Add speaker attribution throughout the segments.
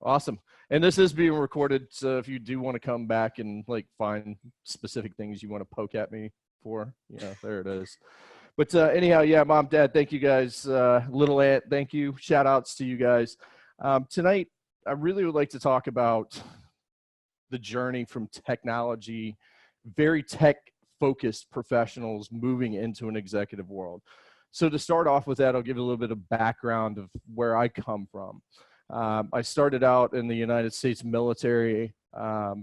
Speaker 1: Awesome. And this is being recorded, so if you do want to come back and like find specific things you want to poke at me for, you know, there it is. But anyhow, yeah, Mom, Dad, thank you guys. Little Ant, thank you. Shout outs to you guys. Tonight, I really would like to talk about the journey from technology, very tech-focused professionals moving into an executive world. So to start off with that, I'll give you a little bit of background of where I come from. I started out in the United States military,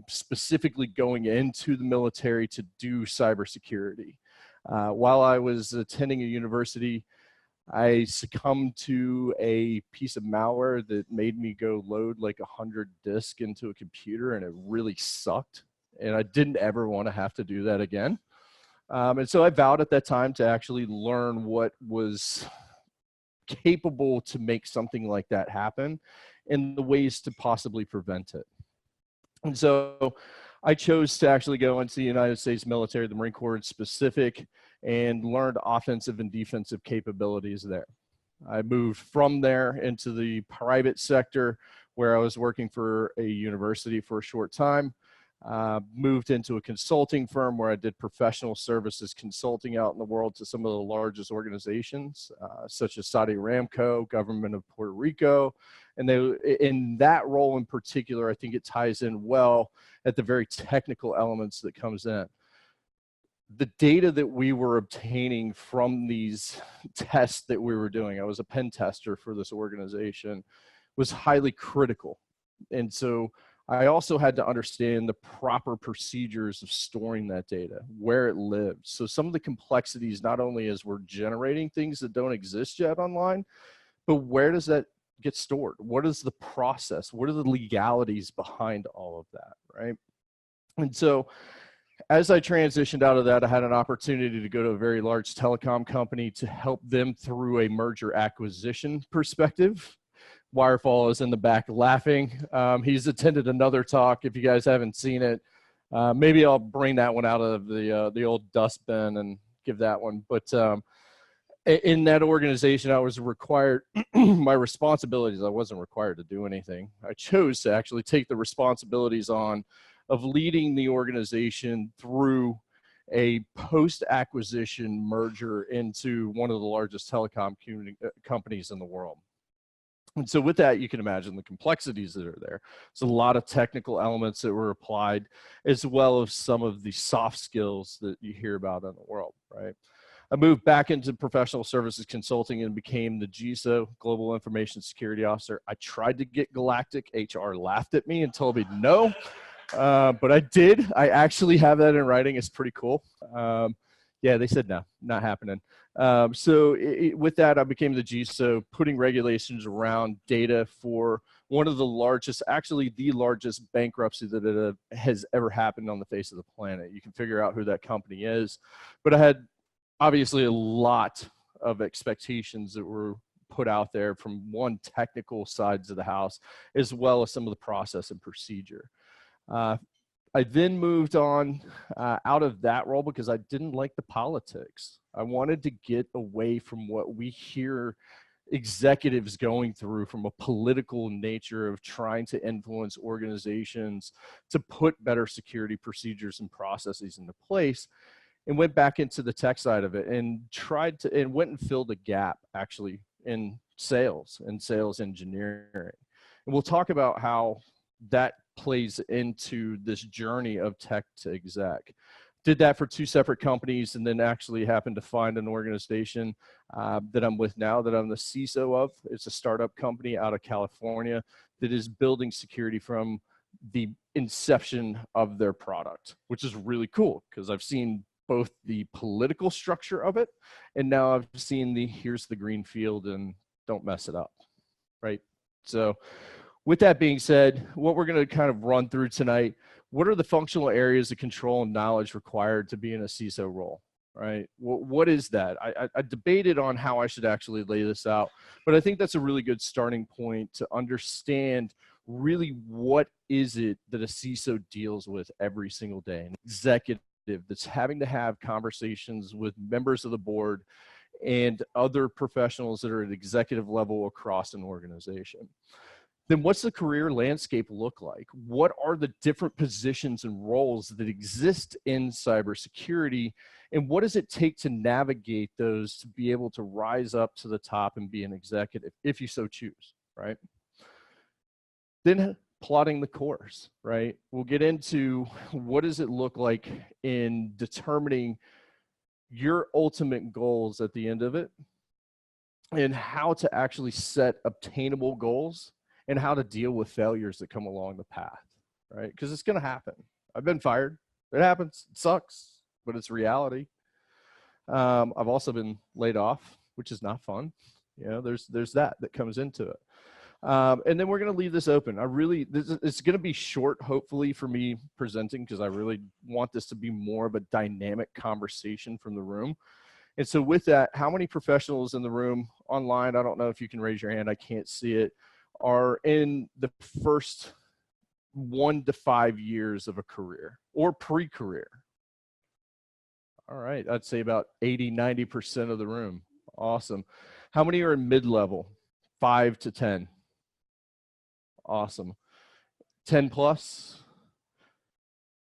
Speaker 1: specifically going into the military to do cybersecurity. While I was attending a university, I succumbed to a piece of malware that made me go load like 100 disks into a computer, and it really sucked. And I didn't ever want to have to do that again. And so I vowed at that time to actually learn what was capable to make something like that happen and the ways to possibly prevent it. And so I chose to actually go into the United States military, the Marine Corps in specific, and learned offensive and defensive capabilities there. I moved from there into the private sector where I was working for a university for a short time. Moved into a consulting firm where I did professional services consulting out in the world to some of the largest organizations, such as Saudi Aramco, government of Puerto Rico. And in that role in particular, I think it ties in well at the very technical elements that comes in. The data that we were obtaining from these tests that we were doing, I was a pen tester for this organization, was highly critical. And so I also had to understand the proper procedures of storing that data, where it lives. So some of the complexities, not only as we're generating things that don't exist yet online, but where does that get stored? What is the process? What are the legalities behind all of that, right? And so as I transitioned out of that, I had an opportunity to go to a very large telecom company to help them through a merger acquisition perspective. Wirefall is in the back laughing. He's attended another talk. If you guys haven't seen it, maybe I'll bring that one out of the old dustbin and give that one. But in that organization, I was required, my responsibilities, I wasn't required to do anything. I chose to actually take the responsibilities on of leading the organization through a post-acquisition merger into one of the largest telecom companies in the world. And so with that, you can imagine the complexities that are there. It's a lot of technical elements that were applied, as well as some of the soft skills that you hear about in the world, right? I moved back into professional services consulting and became the GISO, Global Information Security Officer. I tried to get Galactic. HR laughed at me and told me no, but I did. I actually have that in writing. It's pretty cool. Yeah, they said no, not happening. So with that, I became the GISO, putting regulations around data for one of the largest, actually the largest bankruptcy that has ever happened on the face of the planet. You can figure out who that company is. But I had obviously a lot of expectations that were put out there from one technical sides of the house, as well as some of the process and procedure. I then moved on out of that role because I didn't like the politics. I wanted to get away from what we hear executives going through from a political nature of trying to influence organizations to put better security procedures and processes into place, and went back into the tech side of it and went and filled a gap actually in sales and sales engineering. And we'll talk about how that plays into this journey of tech to exec. Did that for two separate companies, and then actually happened to find an organization that I'm with now, that I'm the CISO of. It's a startup company out of California that is building security from the inception of their product, which is really cool because I've seen both the political structure of it, and now I've seen here's the green field and don't mess it up, right? So with that being said, what we're going to kind of run through tonight, what are the functional areas of control and knowledge required to be in a CISO role, right? What is that? I debated on how I should actually lay this out, but I think that's a really good starting point to understand really what is it that a CISO deals with every single day. An executive that's having to have conversations with members of the board and other professionals that are at executive level across an organization. then what's the career landscape look like? What are the different positions and roles that exist in cybersecurity? And what does it take to navigate those to be able to rise up to the top and be an executive, if you so choose, right? Then plotting the course, right? We'll get into what does it look like in determining your ultimate goals at the end of it, and how to actually set obtainable goals, and how to deal with failures that come along the path, right? Because it's going to happen. I've been fired. It happens. It sucks, but it's reality. I've also been laid off, which is not fun. You know, there's that comes into it. And then we're going to leave this open. It's going to be short, hopefully, for me presenting, because I really want this to be more of a dynamic conversation from the room. And so with that, how many professionals in the room online, I don't know if you can raise your hand, I can't see it, are in the first 1 to 5 years of a career or pre-career? All right, I'd say about 80–90% of the room. Awesome. How many are in mid-level? 5 to 10. Awesome. 10 plus.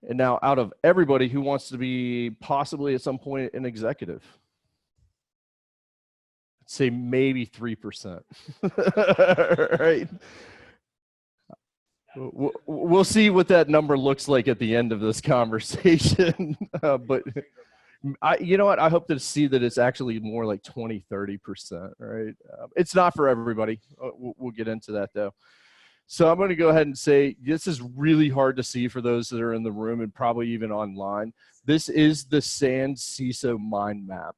Speaker 1: And now out of everybody, who wants to be possibly at some point an executive? I'd say maybe 3%. Right? We'll see what that number looks like at the end of this conversation. But you know what? I hope to see that it's actually more like 20–30%, right? It's not for everybody. We'll get into that though. So I'm going to go ahead and say this is really hard to see for those that are in the room and probably even online. This is the SANS CISO mind map.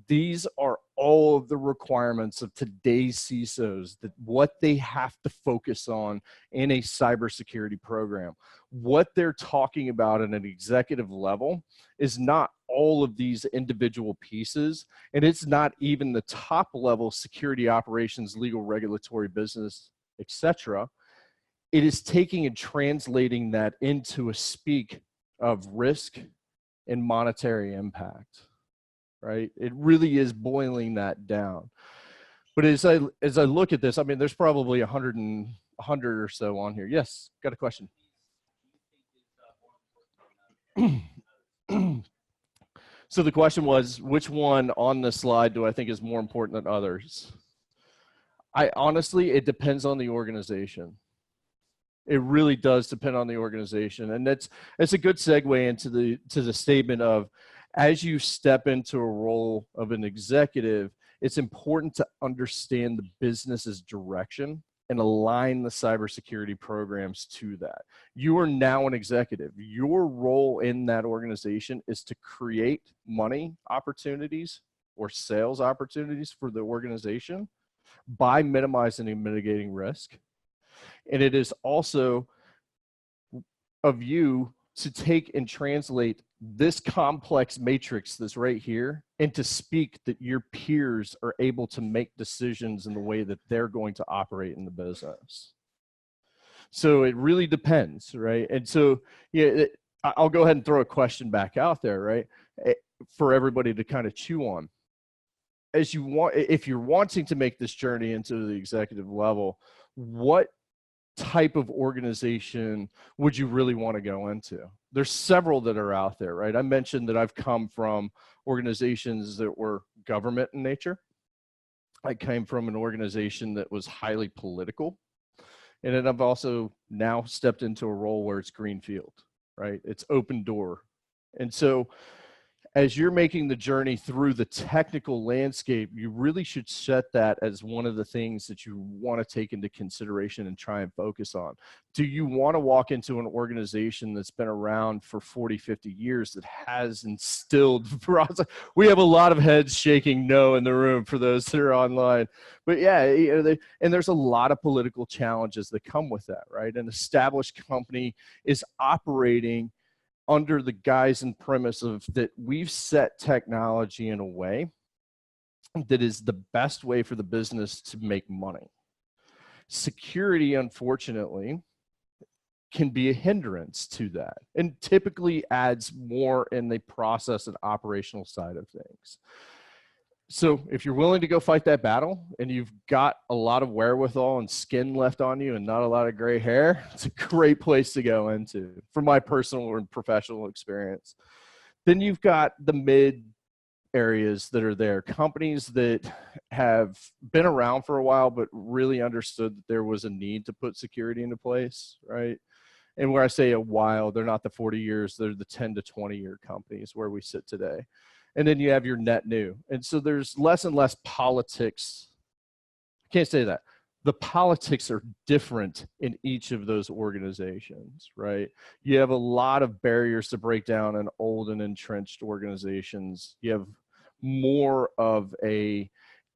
Speaker 1: These are all of the requirements of today's CISOs, that what they have to focus on in a cybersecurity program. What they're talking about at an executive level is not all of these individual pieces, and it's not even the top level security operations, legal, regulatory, business, etc. It is taking and translating that into a speak of risk and monetary impact. Right? It really is boiling that down. But as I look at this, I mean, there's probably 100 or so on here. Yes, got a question. So the question was, which one on this slide do I think is more important than others? Honestly, it depends on the organization. It really does depend on the organization. And it's a good segue into the statement of, as you step into a role of an executive, it's important to understand the business's direction and align the cybersecurity programs to that. You are now an executive. Your role in that organization is to create money opportunities or sales opportunities for the organization by minimizing and mitigating risk. And it is also of you to take and translate this complex matrix that's right here into speak that your peers are able to make decisions in the way that they're going to operate in the business. So it really depends, right? And so, yeah, I'll go ahead and throw a question back out there, right? For everybody to kind of chew on. If you're wanting to make this journey into the executive level, what type of organization would you really want to go into? There's several that are out there, right? I mentioned that I've come from organizations that were government in nature. I came from an organization that was highly political. And then I've also now stepped into a role where it's greenfield, right? It's open door. And so as you're making the journey through the technical landscape, you really should set that as one of the things that you want to take into consideration and try and focus on. Do you want to walk into an organization that's been around for 40–50 years that has instilled process? We have a lot of heads shaking no in the room for those that are online. But yeah, and there's a lot of political challenges that come with that, right? An established company is operating under the guise and premise of that we've set technology in a way that is the best way for the business to make money. Security, unfortunately, can be a hindrance to that and typically adds more in the process and operational side of things. So if you're willing to go fight that battle and you've got a lot of wherewithal and skin left on you and not a lot of gray hair, it's a great place to go into from my personal and professional experience. Then you've got the mid areas that are there, companies that have been around for a while but really understood that there was a need to put security into place, right? And where I say a while, they're not the 40 years, they're the 10 to 20 year companies where we sit today. And then you have your net new. And so there's less and less politics. I can't say that. The politics are different in each of those organizations, right? You have a lot of barriers to break down in old and entrenched organizations. You have more of a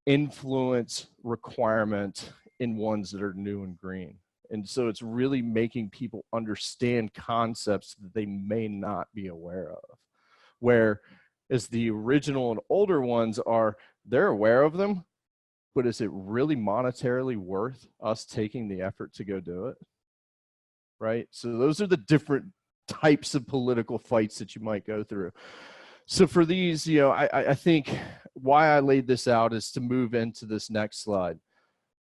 Speaker 1: influence requirement in ones that are new and green. And so it's really making people understand concepts that they may not be aware of. Where as the original and older ones are, they're aware of them, but is it really monetarily worth us taking the effort to go do it? Right? So those are the different types of political fights that you might go through. So for these, you know, I think why I laid this out is to move into this next slide.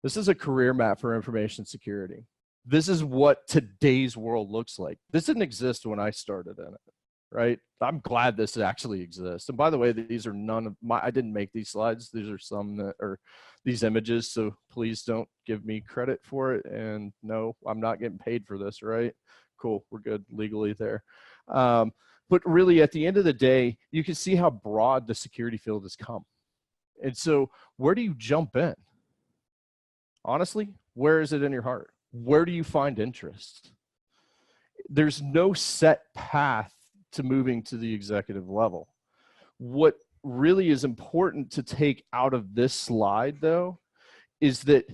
Speaker 1: This is a career map for information security. This is what today's world looks like. This didn't exist when I started in it, right? I'm glad this actually exists. And by the way, these are none of my, I didn't make these slides. These are some that are these images. So please don't give me credit for it. And no, I'm not getting paid for this, right? Cool, we're good legally there. But really at the end of the day, you can see how broad the security field has come. And so where do you jump in? Honestly, where is it in your heart? Where do you find interest? There's no set path to moving to the executive level. What really is important to take out of this slide, though, is that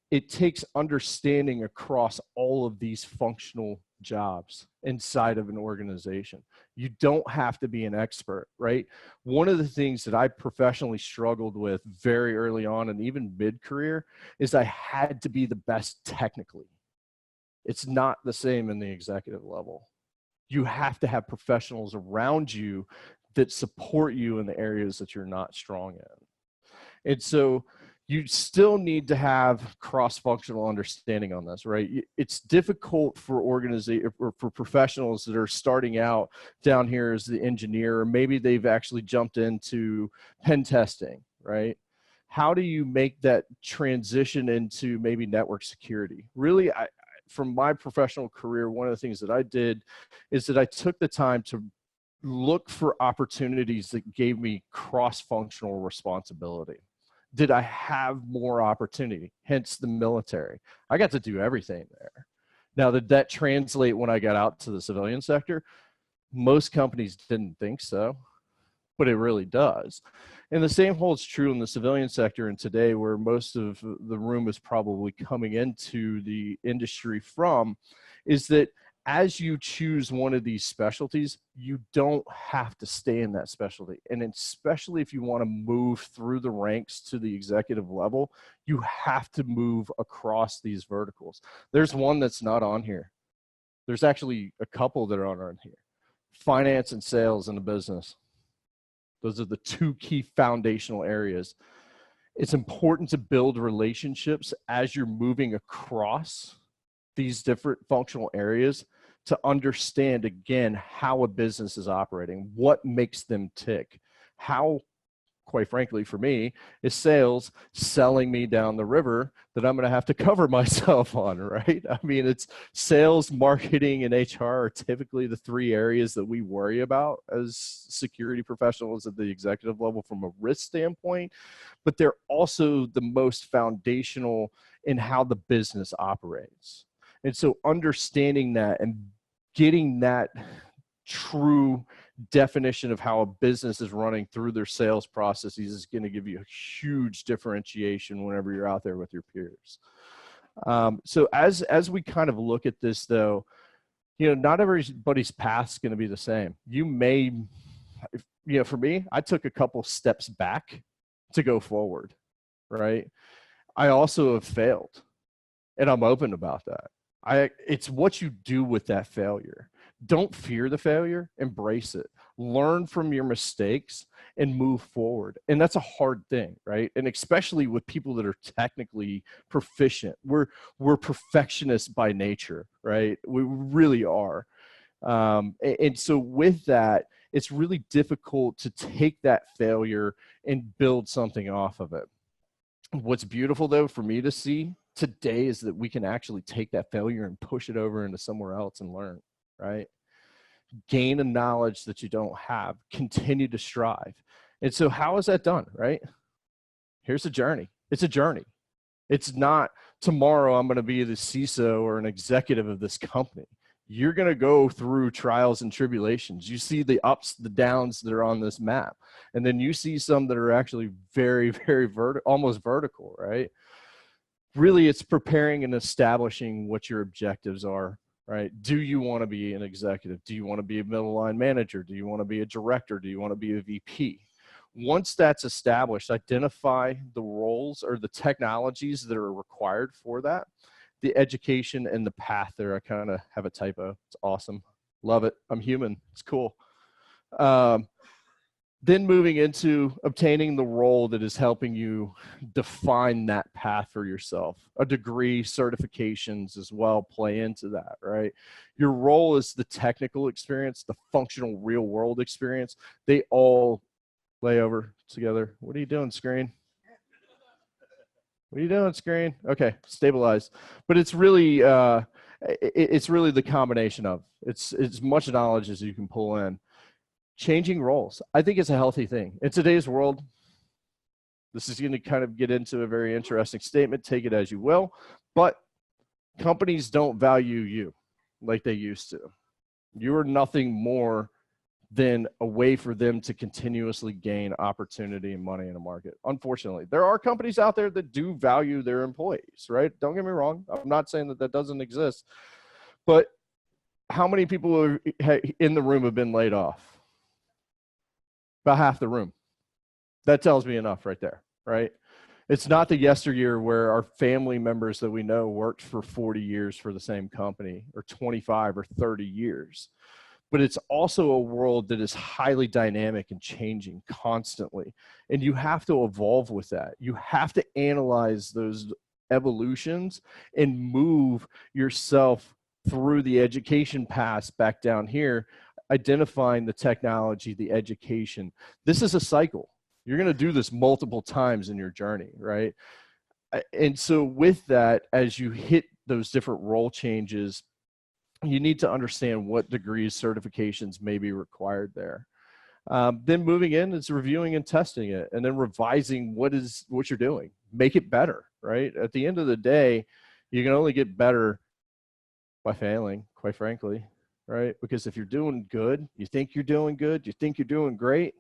Speaker 1: it takes understanding across all of these functional jobs inside of an organization. You don't have to be an expert, right? One of the things that I professionally struggled with very early on and even mid-career is I had to be the best technically. It's not the same in the executive level. You have to have professionals around you that support you in the areas that you're not strong in. And so you still need to have cross-functional understanding on this, right? It's difficult for organizations or for professionals that are starting out down here as the engineer, or maybe they've actually jumped into pen testing, right? How do you make that transition into maybe network security? Really, from my professional career, one of the things that I did is that I took the time to look for opportunities that gave me cross-functional responsibility. Did I have more opportunity? Hence the military. I got to do everything there. Now, did that translate when I got out to the civilian sector? Most companies didn't think so, but it really does. And the same holds true in the civilian sector. And today, where most of the room is probably coming into the industry from, is that as you choose one of these specialties, you don't have to stay in that specialty. And especially if you want to move through the ranks to the executive level, you have to move across these verticals. There's one that's not on here. There's actually a couple that are on here. Finance and sales in the business. Those are the two key foundational areas. It's important to build relationships as you're moving across these different functional areas to understand, again, how a business is operating, what makes them tick, how, quite frankly, for me, is sales selling me down the river that I'm going to have to cover myself on, right? I mean, it's sales, marketing, and HR are typically the three areas that we worry about as security professionals at the executive level from a risk standpoint, but they're also the most foundational in how the business operates. And so understanding that and getting that true definition of how a business is running through their sales processes is going to give you a huge differentiation whenever you're out there with your peers. So as we kind of look at this, though, you know, not everybody's path is going to be the same. You may, you know, for me, I took a couple steps back to go forward, right? I also have failed, and I'm open about that. It's what you do with that failure. Don't fear the failure, embrace it. learn from your mistakes, and move forward. And that's a hard thing, right? And especially with people that are technically proficient. We're perfectionists by nature, right? We really are. And so with that, it's really difficult to take that failure and build something off of it. What's beautiful, though, for me to see today is that we can actually take that failure and push it over into somewhere else and learn, right? Gain a knowledge that you don't have, continue to strive. And so how is that done, right? Here's a journey. It's a journey. It's not tomorrow I'm going to be the CISO or an executive of this company. You're going to go through trials and tribulations. You see the ups, the downs that are on this map. And then you see some that are actually very, very almost vertical, right? Really, it's preparing and establishing what your objectives are, right? Do you want to be an executive? Do you want to be a middle line manager? Do you want to be a director? Do you want to be a VP? Once that's established, identify the roles or the technologies that are required for that, the education and the path there. I kind of have a typo. It's awesome. Love it. I'm human. It's cool. Then moving into obtaining the role that is helping you define that path for yourself. A degree, certifications as well play into that, right? Your role is the technical experience, the functional real world experience. They all lay over together. What are you doing, screen? What are you doing, screen? Okay, stabilize. But it's really the combination of it's as much knowledge as you can pull in. Changing roles, I think it's a healthy thing. In today's world, this is going to kind of get into a very interesting statement. Take it as you will, but companies don't value you like they used to. You are nothing more than a way for them to continuously gain opportunity and money in a market. Unfortunately, there are companies out there that do value their employees, right? Don't get me wrong. I'm not saying that that doesn't exist, but how many people in the room have been laid off? About half the room. That tells me enough right there, right? It's not the yesteryear where our family members that we know worked for 40 years for the same company or 25 or 30 years. But it's also a world that is highly dynamic and changing constantly. And you have to evolve with that. You have to analyze those evolutions and move yourself through the education paths back down here, identifying the technology, the education. This is a cycle. You're going to do this multiple times in your journey, right? And so with that, as you hit those different role changes, you need to understand what degrees, certifications may be required there. Then moving in is reviewing and testing it, and then revising what you're doing. Make it better, right? At the end of the day, you can only get better by failing, quite frankly, right? Because if you're doing good, you think you're doing good, you think you're doing great,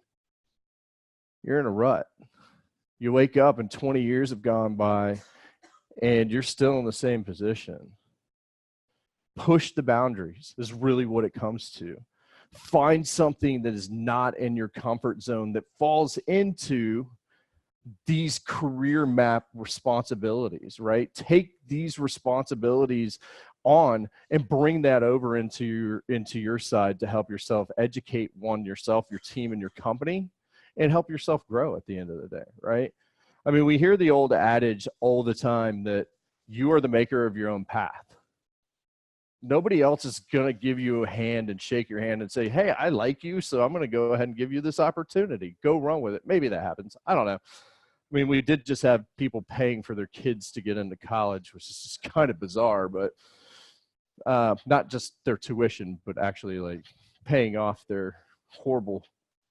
Speaker 1: you're in a rut. You wake up and 20 years have gone by and you're still in the same position. Push the boundaries is really what it comes to. Find something that is not in your comfort zone that falls into these career map responsibilities, right? Take these responsibilities on and bring that over into your side to help yourself educate yourself, your team, and your company, and help yourself grow at the end of the day, right? I mean, we hear the old adage all the time that you are the maker of your own path. Nobody else is going to give you a hand and shake your hand and say, hey, I like you, so I'm going to go ahead and give you this opportunity. Go run with it. Maybe that happens. I don't know. I mean, we did just have people paying for their kids to get into college, which is just kind of bizarre, but not just their tuition, but actually like paying off their horrible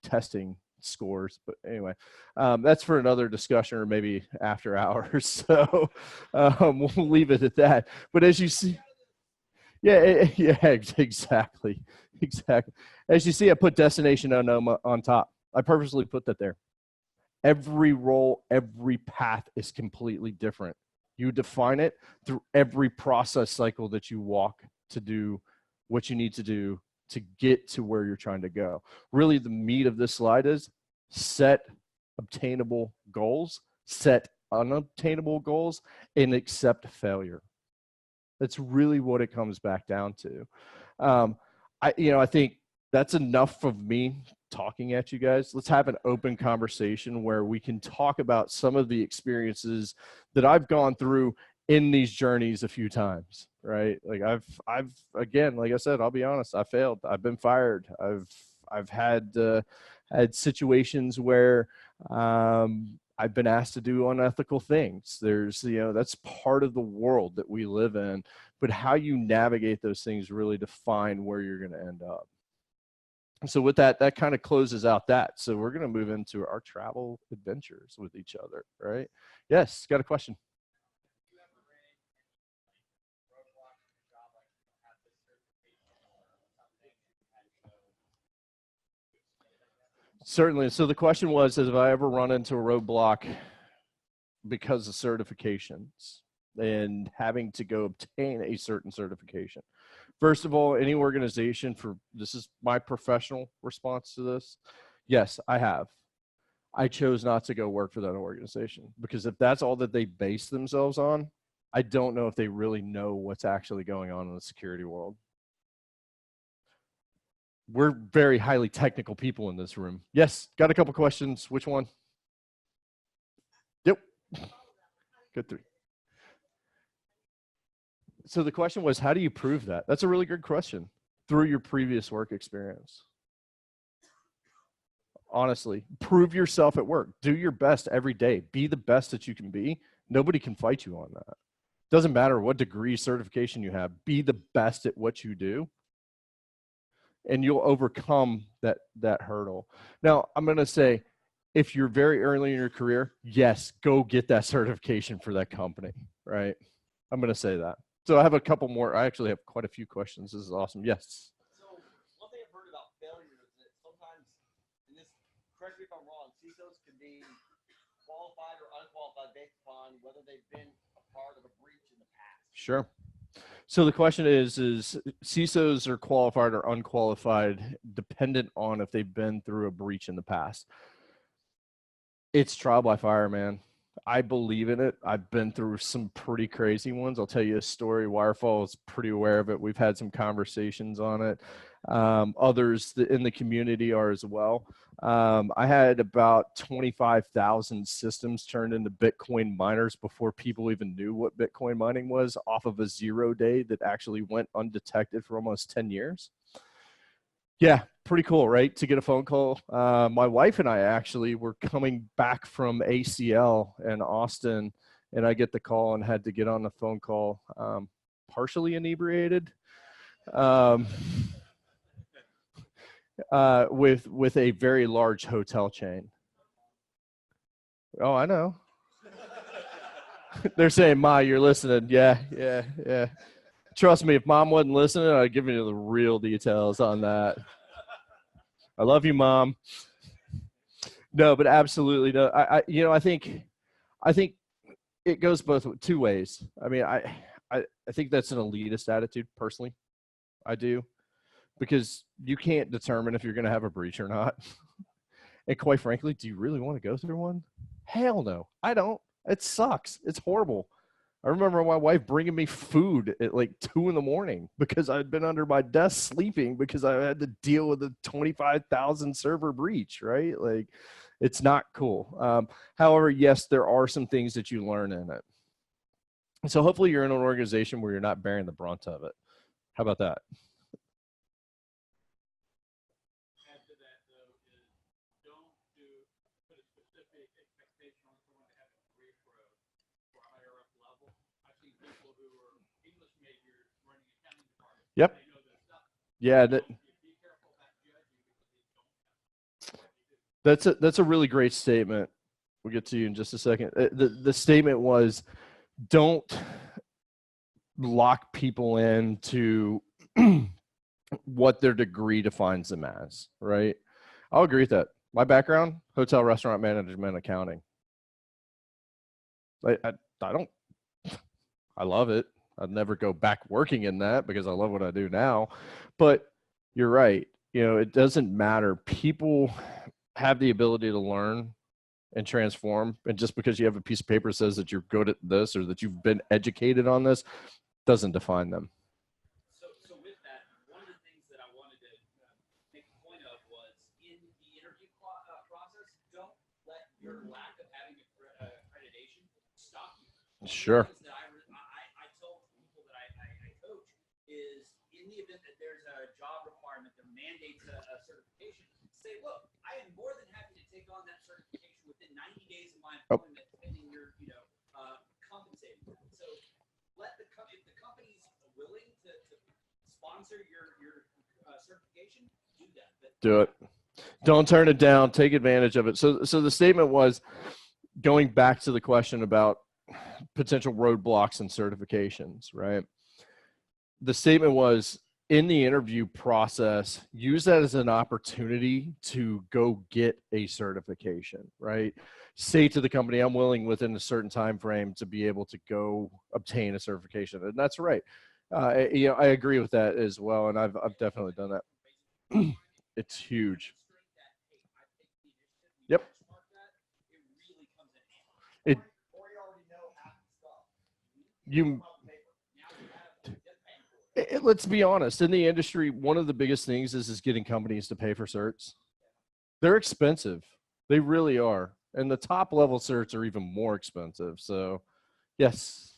Speaker 1: testing scores. But anyway, that's for another discussion or maybe after hours. So we'll leave it at that. But as you see, yeah, exactly. As you see, I put destination unknown on top. I purposely put that there. Every role, every path is completely different. You define it through every process cycle that you walk to do what you need to do to get to where you're trying to go. Really, the meat of this slide is set obtainable goals, set unobtainable goals, and accept failure. That's really what it comes back down to. I think that's enough of me talking at you guys. Let's have an open conversation where we can talk about some of the experiences that I've gone through in these journeys a few times, right? Like I've again, like I said, I'll be honest, I failed. I've been fired. I've had situations where I've been asked to do unethical things. There's, that's part of the world that we live in, but how you navigate those things really define where you're going to end up. So with that, that kind of closes out that. So we're going to move into our travel adventures with each other, right? Yes, got a question? Certainly. So the question was, have I ever run into a roadblock because of certifications and having to go obtain a certain certification? First of all, any organization, this is my professional response to this. Yes, I have. I chose not to go work for that organization because if that's all that they base themselves on, I don't know if they really know what's actually going on in the security world. We're very highly technical people in this room. Yes, got a couple questions. Which one? Yep. Good three. So the question was, how do you prove that? That's a really good question. Through your previous work experience. Honestly, prove yourself at work. Do your best every day. Be the best that you can be. Nobody can fight you on that. Doesn't matter what degree, certification you have. Be the best at what you do, and you'll overcome that hurdle. Now, I'm going to say, if you're very early in your career, yes, go get that certification for that company, right? I'm going to say that. So I have a couple more. I actually have quite a few questions. This is awesome. Yes.
Speaker 2: So one thing I've heard about failure is that sometimes, and this, correct me if I'm wrong, CISOs can be qualified or unqualified based upon whether they've been a part of a breach in the past.
Speaker 1: Sure. So the question is CISOs are qualified or unqualified dependent on if they've been through a breach in the past? It's trial by fire, man. I believe in it. I've been through some pretty crazy ones. I'll tell you a story. Wirefall is pretty aware of it. We've had some conversations on it. Others in the community are as well. I had about 25,000 systems turned into Bitcoin miners before people even knew what Bitcoin mining was, off of a 0 day that actually went undetected for almost 10 years. Yeah, pretty cool, right? To get a phone call. My wife and I actually were coming back from ACL in Austin, and I get the call and had to get on the phone call partially inebriated with a very large hotel chain. Oh, I know. They're saying, Ma, you're listening. Yeah. Trust me, if Mom wasn't listening, I'd give you the real details on that. I love you, Mom. No, but absolutely no. I think it goes two ways. I mean, I think that's an elitist attitude, personally. I do, because you can't determine if you're going to have a breach or not. And quite frankly, do you really want to go through one? Hell no, I don't. It sucks. It's horrible. I remember my wife bringing me food at like 2 a.m. because I'd been under my desk sleeping because I had to deal with a 25,000 server breach, right? Like, it's not cool. However, yes, there are some things that you learn in it. And so hopefully you're in an organization where you're not bearing the brunt of it. How about that? Yep. Yeah. That's a really great statement. We'll get to you in just a second. The statement was, don't lock people into what their degree defines them as, right? I'll agree with that. My background, hotel, restaurant management, accounting. I love it. I'd never go back working in that because I love what I do now. But you're right. It doesn't matter. People have the ability to learn and transform. And just because you have a piece of paper that says that you're good at this or that you've been educated on this doesn't define them.
Speaker 2: So with that, one of the things that I wanted to make a point of was in the
Speaker 3: your lack of having accreditation stop you.
Speaker 1: Sure.
Speaker 3: That I tell people that I coach is in the event that there's a job requirement that mandates a certification, say, look, I am more than happy to take on that certification within 90 days of my employment, pending your, compensating that. So if the company's willing to sponsor your certification, do that. But
Speaker 1: Do it. Don't turn it down. Take advantage of it. So the statement was, going back to the question about potential roadblocks and certifications, right? The statement was, in the interview process, use that as an opportunity to go get a certification, right? Say to the company, I'm willing within a certain time frame to be able to go obtain a certification. And that's right. I agree with that as well. And I've definitely done that. It's huge. Yep. It, let's be honest, in the industry, one of the biggest things is getting companies to pay for certs. They're expensive. They really are. And the top level certs are even more expensive. So yes.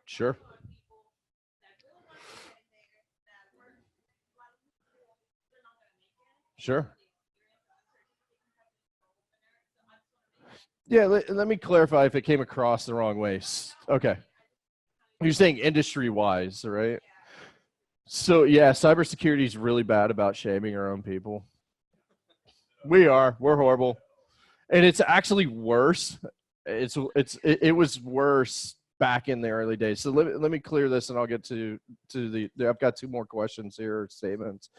Speaker 1: Sure. Sure. Yeah, let me clarify if it came across the wrong way. Okay. You're saying industry-wise, right? So, yeah, cybersecurity is really bad about shaming our own people. We're horrible. And it's actually worse. It was worse back in the early days. So let me clear this, and I'll get to I've got two more questions here, statements.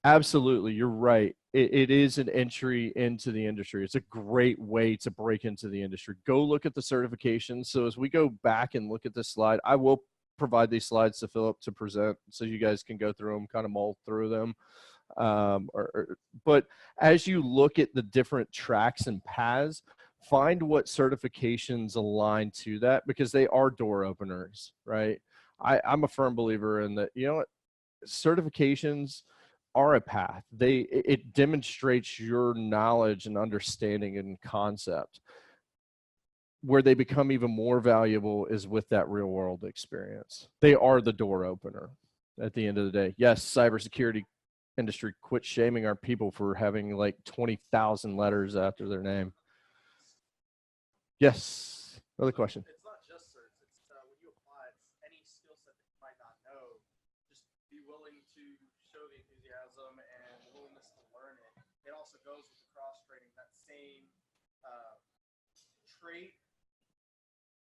Speaker 1: Absolutely, you're right. It is an entry into the industry. It's a great way to break into the industry. Go look at the certifications. So as we go back and look at this slide, I will provide these slides to Philip to present so you guys can go through them, kind of mull through them. But as you look at the different tracks and paths, find what certifications align to that, because they are door openers, right? I'm a firm believer in that. You know what? Certifications are a path. It demonstrates your knowledge and understanding and concept. Where they become even more valuable is with that real world experience. They are the door opener at the end of the day. Yes, cybersecurity industry, quit shaming our people for having like 20,000 letters after their name. Yes, another question.
Speaker 4: It's not just certs. It's when you apply, it's any skill set that you might not know. Just be willing to show the enthusiasm and the willingness to learn it. It also goes with the cross training. That same trait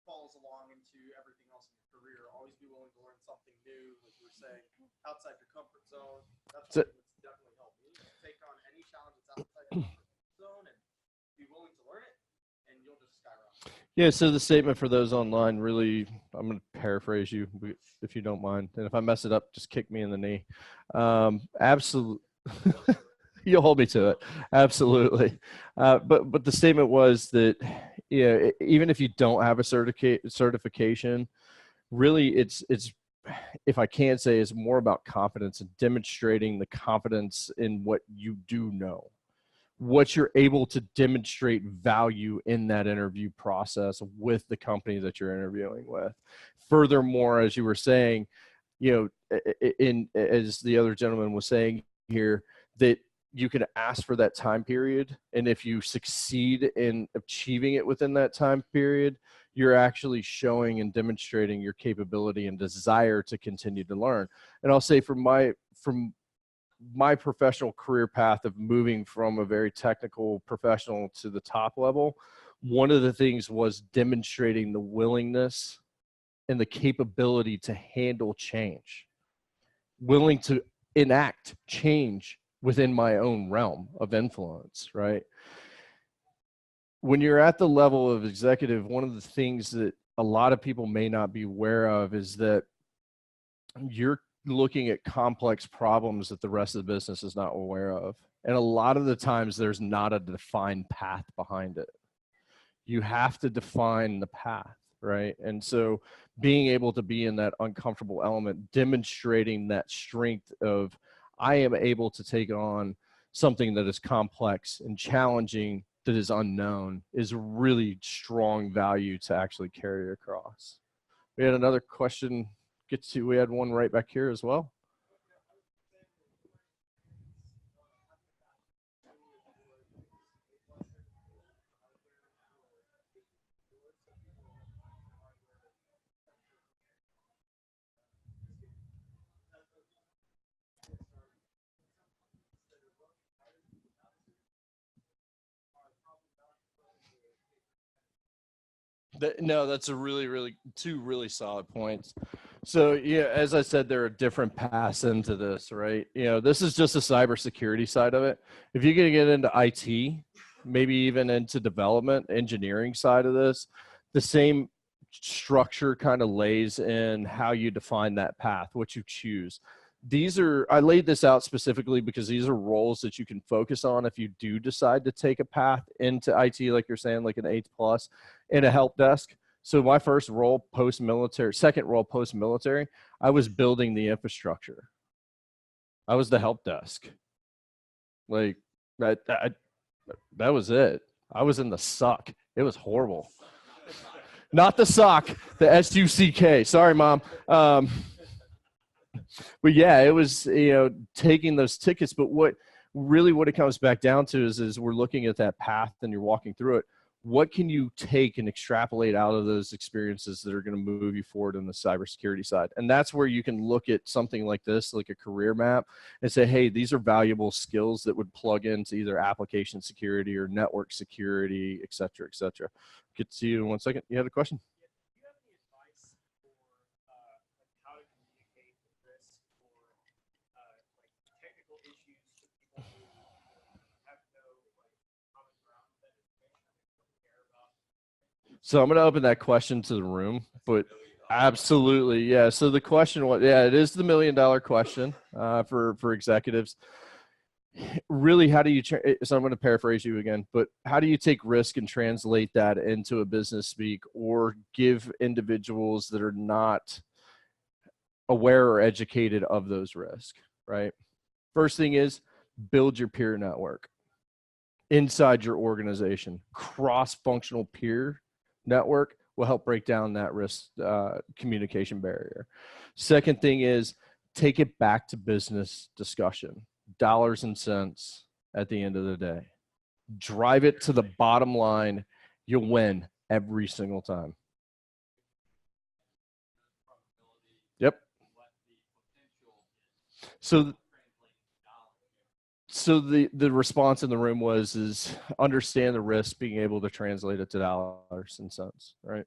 Speaker 4: falls along into everything else in your career. Always be willing to learn something new, like you were saying, outside your comfort zone. That's what definitely helped me. Take on any challenge that's outside your comfort zone and be willing to learn it, and you'll just skyrocket.
Speaker 1: Yeah, so the statement for those online, really, I'm going to paraphrase you if you don't mind. And if I mess it up, just kick me in the knee. Absolutely. You'll hold me to it. Absolutely. But the statement was that, even if you don't have a certification, really it's, if I can say, it's more about confidence and demonstrating the confidence in what you do know, what you're able to demonstrate value in that interview process with the company that you're interviewing with. Furthermore, as you were saying, as the other gentleman was saying here, that you can ask for that time period. And if you succeed in achieving it within that time period, you're actually showing and demonstrating your capability and desire to continue to learn. And I'll say from my professional career path of moving from a very technical professional to the top level, one of the things was demonstrating the willingness and the capability to handle change, willing to enact change within my own realm of influence, right? When you're at the level of executive, one of the things that a lot of people may not be aware of is that you're looking at complex problems that the rest of the business is not aware of. And a lot of the times there's not a defined path behind it. You have to define the path, right? And so being able to be in that uncomfortable element, demonstrating that strength of, I am able to take on something that is complex and challenging, that is unknown, is really strong value to actually carry across. We had another question. We had one right back here as well. No, that's a two really solid points. So yeah, as I said, there are different paths into this, right? This is just the cybersecurity side of it. If you're going to get into IT, maybe even into development, engineering side of this, the same structure kind of lays in how you define that path, what you choose. I laid this out specifically because these are roles that you can focus on if you do decide to take a path into IT, like you're saying, like an 8+ in a help desk. So my first role post-military, second role post-military, I was building the infrastructure. I was the help desk. Like that was it. I was in the suck. It was horrible. Not the sock, the SUCK. Sorry, Mom. But yeah, it was, taking those tickets. But what it comes back down to is we're looking at that path and you're walking through it. What can you take and extrapolate out of those experiences that are going to move you forward in the cybersecurity side? And that's where you can look at something like this, like a career map, and say, hey, these are valuable skills that would plug into either application security or network security, et cetera, et cetera. Get to you in 1 second. You had a question? So I'm going to open that question to the room, but absolutely. Yeah. So the question was, it is the $1 million question for executives. Really, how do you, so I'm going to paraphrase you again, but how do you take risk and translate that into a business speak, or give individuals that are not aware or educated of those risks, right? First thing is build your peer network inside your organization. Cross-functional peer network will help break down that risk communication barrier. Second thing is take it back to business discussion, dollars and cents at the end of the day. Drive it to the bottom line. You'll win every single time. Yep. So the response in the room is understand the risk, being able to translate it to dollars and cents, right?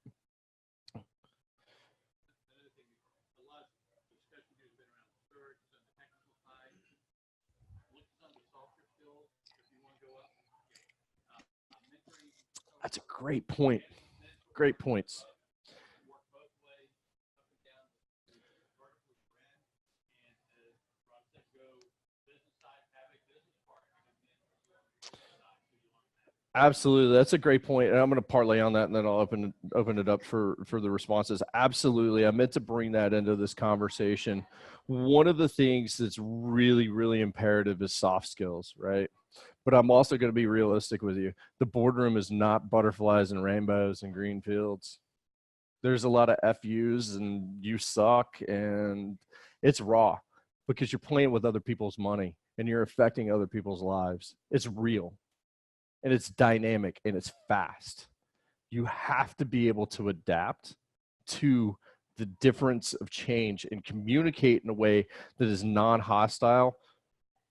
Speaker 1: That's a great point. Great points. Absolutely. That's a great point. And I'm going to parlay on that, and then I'll open it up for the responses. Absolutely. I meant to bring that into this conversation. One of the things that's really, really imperative is soft skills, right? But I'm also going to be realistic with you. The boardroom is not butterflies and rainbows and green fields. There's a lot of FUs and you suck, and it's raw because you're playing with other people's money and you're affecting other people's lives. It's real. And it's dynamic and it's fast. You have to be able to adapt to the difference of change and communicate in a way that is non-hostile,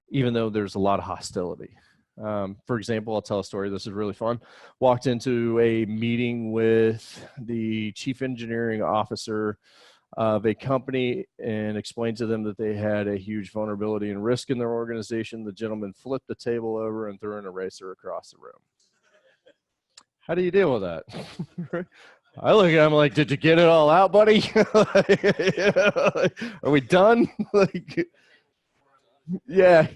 Speaker 1: even though there's a lot of hostility. For example, I'll tell a story. This is really fun. Walked into a meeting with the chief engineering officer of a company and explained to them that they had a huge vulnerability and risk in their organization. The gentleman flipped the table over and threw an eraser across the room. How do you deal with that? I look at him like, did you get it all out, buddy? Are we done? Yeah.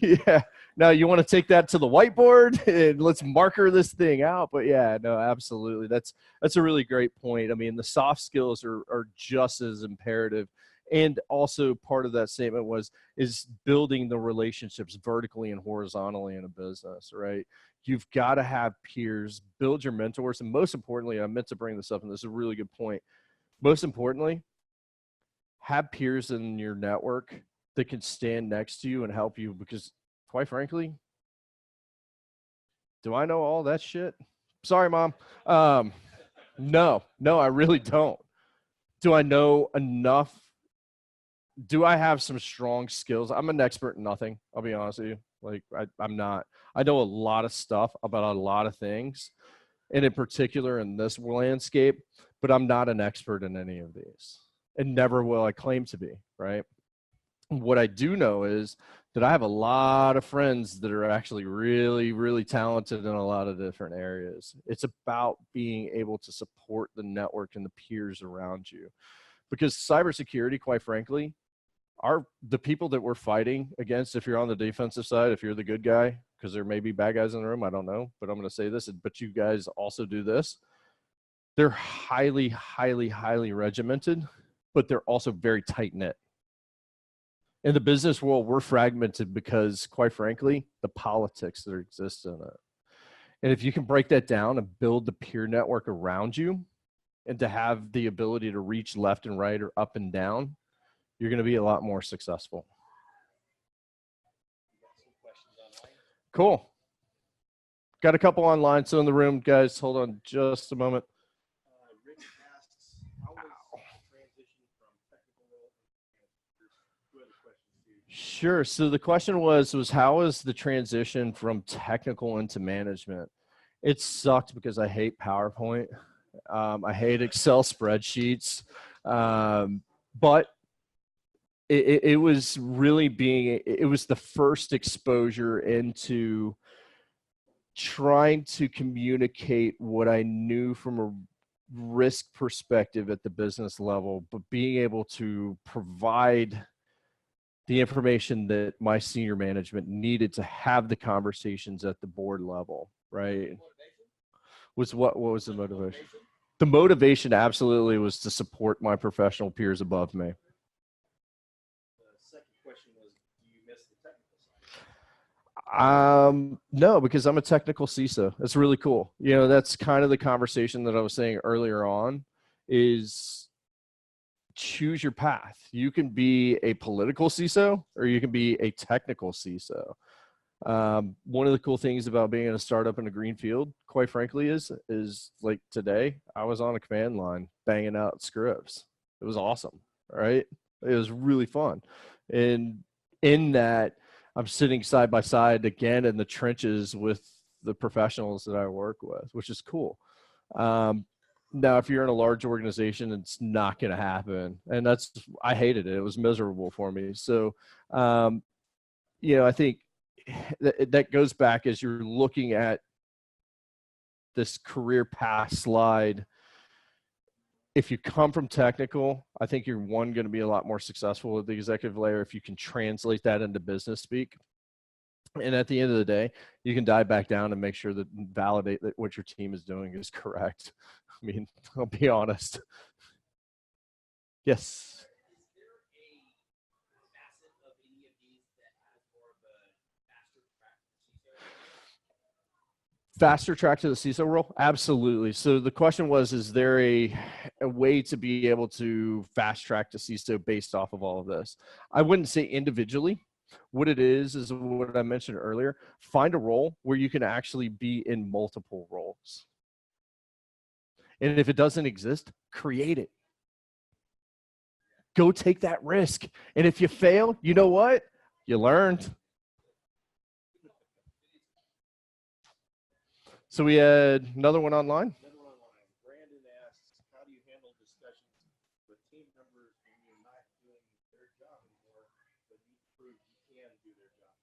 Speaker 1: Now you want to take that to the whiteboard and let's marker this thing out. But yeah, no, absolutely. That's a really great point. I mean, the soft skills are just as imperative. And also part of that statement is building the relationships vertically and horizontally in a business, right? You've got to have peers, build your mentors, and most importantly, I meant to bring this up, and this is a really good point. Most importantly, have peers in your network that can stand next to you and help you, because quite frankly, do I know all that shit? Sorry, Mom. No, I really don't. Do I know enough? Do I have some strong skills? I'm an expert in nothing. I'll be honest with you. Like I'm not. I know a lot of stuff about a lot of things, and in particular in this landscape, but I'm not an expert in any of these, and never will I claim to be, right? What I do know is that I have a lot of friends that are actually really, really talented in a lot of different areas. It's about being able to support the network and the peers around you, because cybersecurity, quite frankly, are the people that we're fighting against. If you're on the defensive side, if you're the good guy, because there may be bad guys in the room, I don't know, but I'm going to say this, but you guys also do this. They're highly, highly, highly regimented, but they're also very tight knit. In the business world, we're fragmented because, quite frankly, the politics that exist in it. And if you can break that down and build the peer network around you, and to have the ability to reach left and right or up and down, you're going to be a lot more successful. Cool. Got a couple online. So in the room, guys, hold on just a moment.
Speaker 4: Rick asks, how was the transition from technical role to other questions too?
Speaker 1: Sure. So the question was how was the transition from technical into management? It sucked because I hate PowerPoint. I hate Excel spreadsheets. But it was really it was the first exposure into trying to communicate what I knew from a risk perspective at the business level, but being able to provide the information that my senior management needed to have the conversations at the board level, right? What was the motivation? The motivation absolutely was to support my professional peers above me.
Speaker 4: The second question was, do you miss the technical side?
Speaker 1: No, because I'm a technical CISO. It's really cool. You know, that's kind of the conversation that I was saying earlier on, is choose your path. You can be a political CISO or you can be a technical CISO. One of the cool things about being in a startup in a green field, quite frankly, is like today, I was on a command line banging out scripts. It was awesome, right? It was really fun. And in that, I'm sitting side by side again in the trenches with the professionals that I work with, which is cool. Now, if you're in a large organization, it's not going to happen. And I hated it. It was miserable for me. So, you know, I think that goes back as you're looking at this career path slide. If you come from technical, I think you're going to be a lot more successful at the executive layer if you can translate that into business speak. And at the end of the day, you can dive back down and make sure that validate that what your team is doing is correct. I mean, I'll be honest. Yes. Faster track to the CISO role? Absolutely. So the question was, is there a way to be able to fast track to CISO based off of all of this? I wouldn't say individually. What it is what I mentioned earlier. Find a role where you can actually be in multiple roles. And if it doesn't exist, create it. Go take that risk. And if you fail, you know what? You learned. So we had another one online.
Speaker 4: Brandon asks, how do you handle discussions with team members when you're not doing their job anymore, but you prove you can do their job?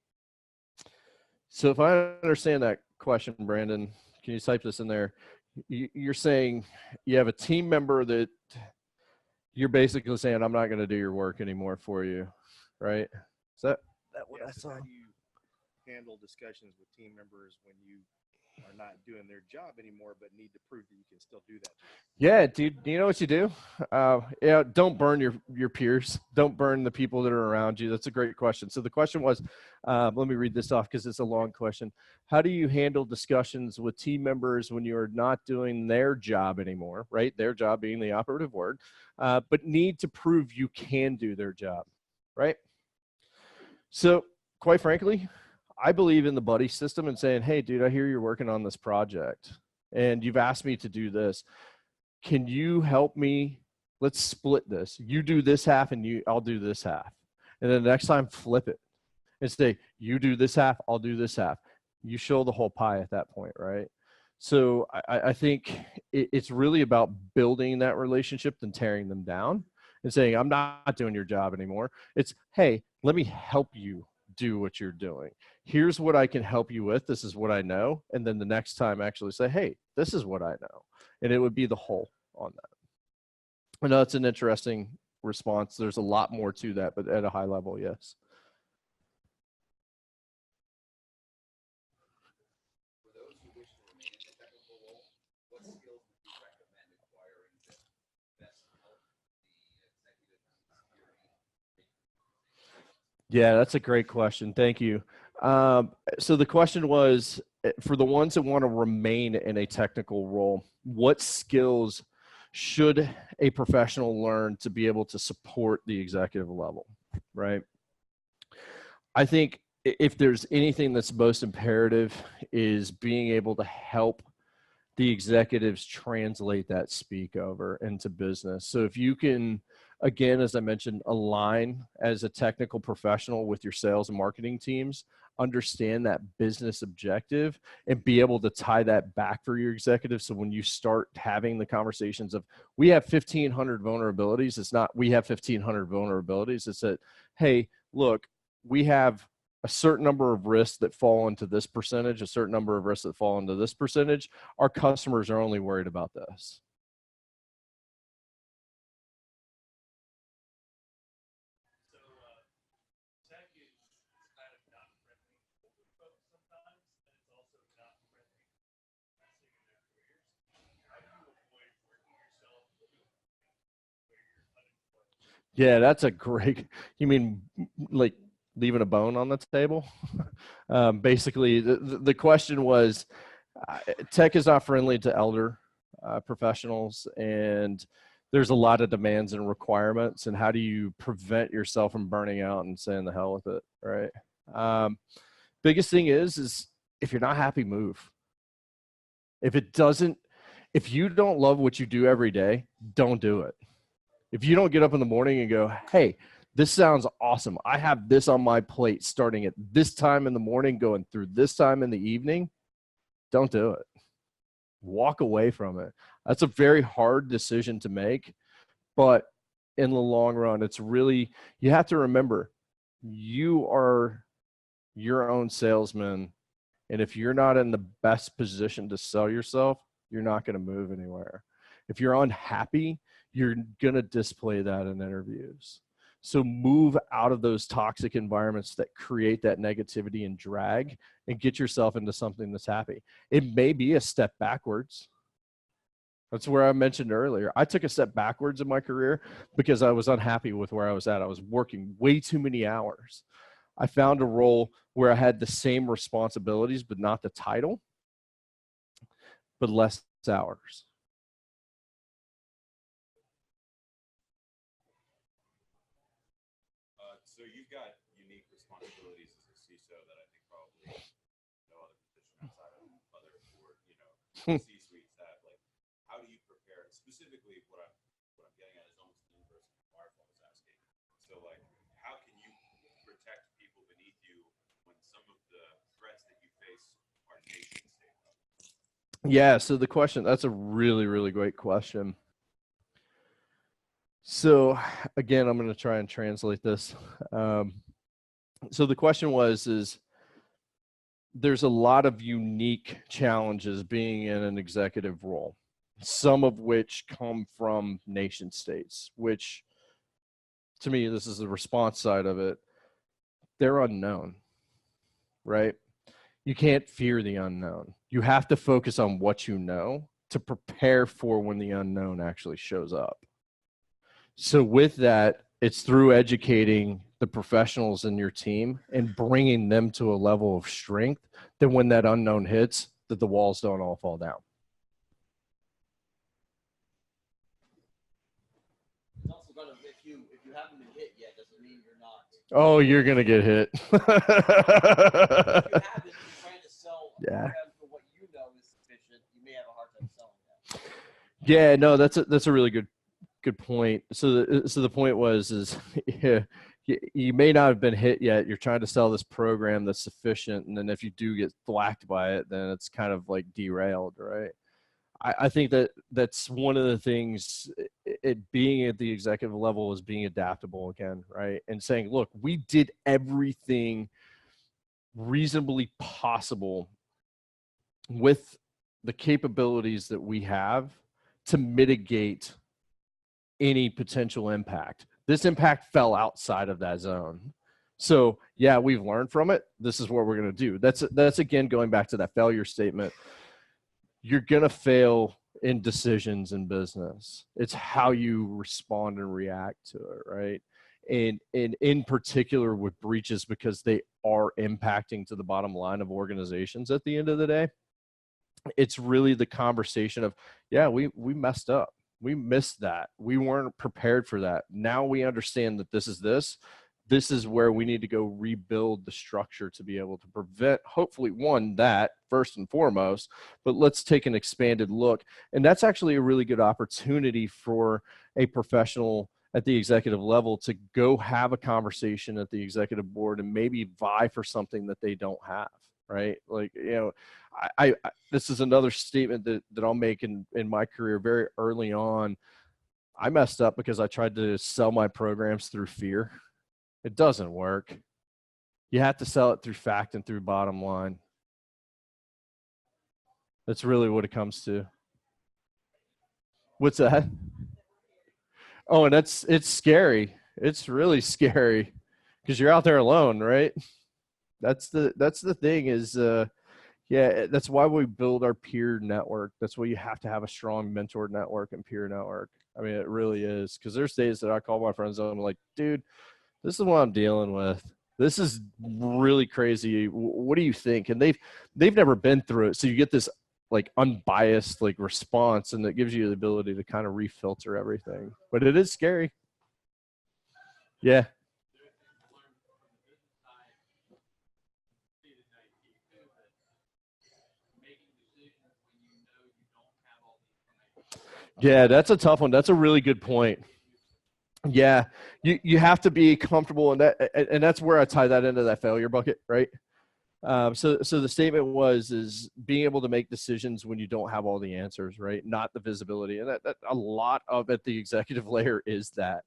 Speaker 1: So if I understand that question, Brandon, can you type this in there? You're saying you have a team member that you're basically saying, I'm not going to do your work anymore for you, right? Is that what I saw?
Speaker 4: How do you
Speaker 5: handle discussions with team members when you are not doing their job anymore, but need to prove that you can still do that?
Speaker 1: Yeah, dude, you know what you do? Yeah, don't burn your peers. Don't burn the people that are around you. That's a great question. So the question was, let me read this off because it's a long question. How do you handle discussions with team members when you're not doing their job anymore, right? Their job being the operative word, but need to prove you can do their job, right? So quite frankly, I believe in the buddy system and saying, hey, dude, I hear you're working on this project and you've asked me to do this. Can you help me? Let's split this. You do this half and I'll do this half. And then the next time, flip it and say, you do this half, I'll do this half. You show the whole pie at that point, right? So I think it's really about building that relationship than tearing them down and saying, I'm not doing your job anymore. It's, hey, let me help you do what you're doing. Here's what I can help you with. This is what I know. And then the next time actually say, hey, this is what I know. And it would be the whole on that. I know it's an interesting response. There's a lot more to that, but at a high level, yes.
Speaker 3: For those who wish to remain in the technical role, what skills would you recommend acquiring to best help the executive security?
Speaker 1: Yeah, that's a great question. Thank you. So the question was, for the ones that want to remain in a technical role, what skills should a professional learn to be able to support the executive level, right? I think if there's anything that's most imperative is being able to help the executives translate that speak over into business. So if you can, again, as I mentioned, align as a technical professional with your sales and marketing teams, understand that business objective and be able to tie that back for your executives. So when you start having the conversations of, we have 1,500 vulnerabilities, it's not, we have 1,500 vulnerabilities. It's that, hey, look, we have a certain number of risks that fall into this percentage, a certain number of risks that fall into this percentage. Our customers are only worried about this.
Speaker 6: So tech is kind of not friendly for folks sometimes, and it's also not friendly investing in their careers. How do you avoid working yourself to a point where you're unemployed?
Speaker 1: Yeah, that's a great, you mean like leaving a bone on the table? Basically, the question was, tech is not friendly to elder professionals, and there's a lot of demands and requirements, and how do you prevent yourself from burning out and saying the hell with it, right? Biggest thing is if you're not happy, move. If you don't love what you do every day, don't do it. If you don't get up in the morning and go, hey, this sounds awesome. I have this on my plate starting at this time in the morning, going through this time in the evening, don't do it. Walk away from it. That's a very hard decision to make, but in the long run, it's really, you have to remember, you are your own salesman. And if you're not in the best position to sell yourself, you're not going to move anywhere. If you're unhappy, you're going to display that in interviews. So move out of those toxic environments that create that negativity and drag and get yourself into something that's happy. It may be a step backwards. That's where I mentioned earlier. I took a step backwards in my career because I was unhappy with where I was at. I was working way too many hours. I found a role where I had the same responsibilities, but not the title, but less hours.
Speaker 7: So you've got unique responsibilities as a CISO that I think probably no other position outside of other C-suites have. Like, how do you prepare? Specifically, what I'm getting at is almost the inverse of what Martha was asking. So, like, how can you protect people beneath you when some of the threats that you face are nation state level?
Speaker 1: Yeah. So the question, that's a really, really great question. So again, I'm going to try and translate this. So the question is there's a lot of unique challenges being in an executive role, some of which come from nation states, which to me, this is the response side of it. They're unknown. right? You can't fear the unknown. You have to focus on what you know to prepare for when the unknown actually shows up. So with that, it's through educating the professionals in your team and bringing them to a level of strength that when that unknown hits, that the walls don't all fall down.
Speaker 2: It's also gonna, if you haven't been hit yet, doesn't mean you're not.
Speaker 1: Oh, you're going to get hit.
Speaker 2: If you haven't, you're trying to sell a
Speaker 1: Yeah.
Speaker 2: program for what you know is sufficient. You may have a hard time selling that.
Speaker 1: Yeah, no, that's a really good point. So the point was yeah, you may not have been hit yet. You're trying to sell this program that's sufficient, and then if you do get thwacked by it, then it's kind of like derailed, right? I think that's one of the things. It being at the executive level is being adaptable again, right? And saying, look, we did everything reasonably possible with the capabilities that we have to mitigate any potential impact. This impact fell outside of that zone. So yeah, we've learned from it. This is what we're going to do. That's again, going back to that failure statement. You're going to fail in decisions in business. It's how you respond and react to it, right? And in particular with breaches, because they are impacting to the bottom line of organizations at the end of the day. It's really the conversation of, yeah, we messed up. We missed that. We weren't prepared for that. Now we understand that this is where we need to go rebuild the structure to be able to prevent, hopefully, one, that first and foremost, but let's take an expanded look. And that's actually a really good opportunity for a professional at the executive level to go have a conversation at the executive board and maybe vie for something that they don't have, right? Like, you know, I this is another statement that I'll make in my career very early on. I messed up because I tried to sell my programs through fear. It doesn't work. You have to sell it through fact and through bottom line. That's really what it comes to. What's that? Oh, and it's scary. It's really scary because you're out there alone, right? That's the thing is, yeah, that's why we build our peer network. That's why you have to have a strong mentor network and peer network. I mean, it really is, because there's days that I call my friends and I'm like, dude, this is what I'm dealing with. This is really crazy. What do you think? And they've never been through it. So you get this like unbiased like response, and it gives you the ability to kind of refilter everything. But it is scary. Yeah. Yeah, that's a tough one. That's a really good point. Yeah, you have to be comfortable in that, and that's where I tie that into that failure bucket, right? So the statement is being able to make decisions when you don't have all the answers, right? Not the visibility, and that a lot of at the executive layer is that.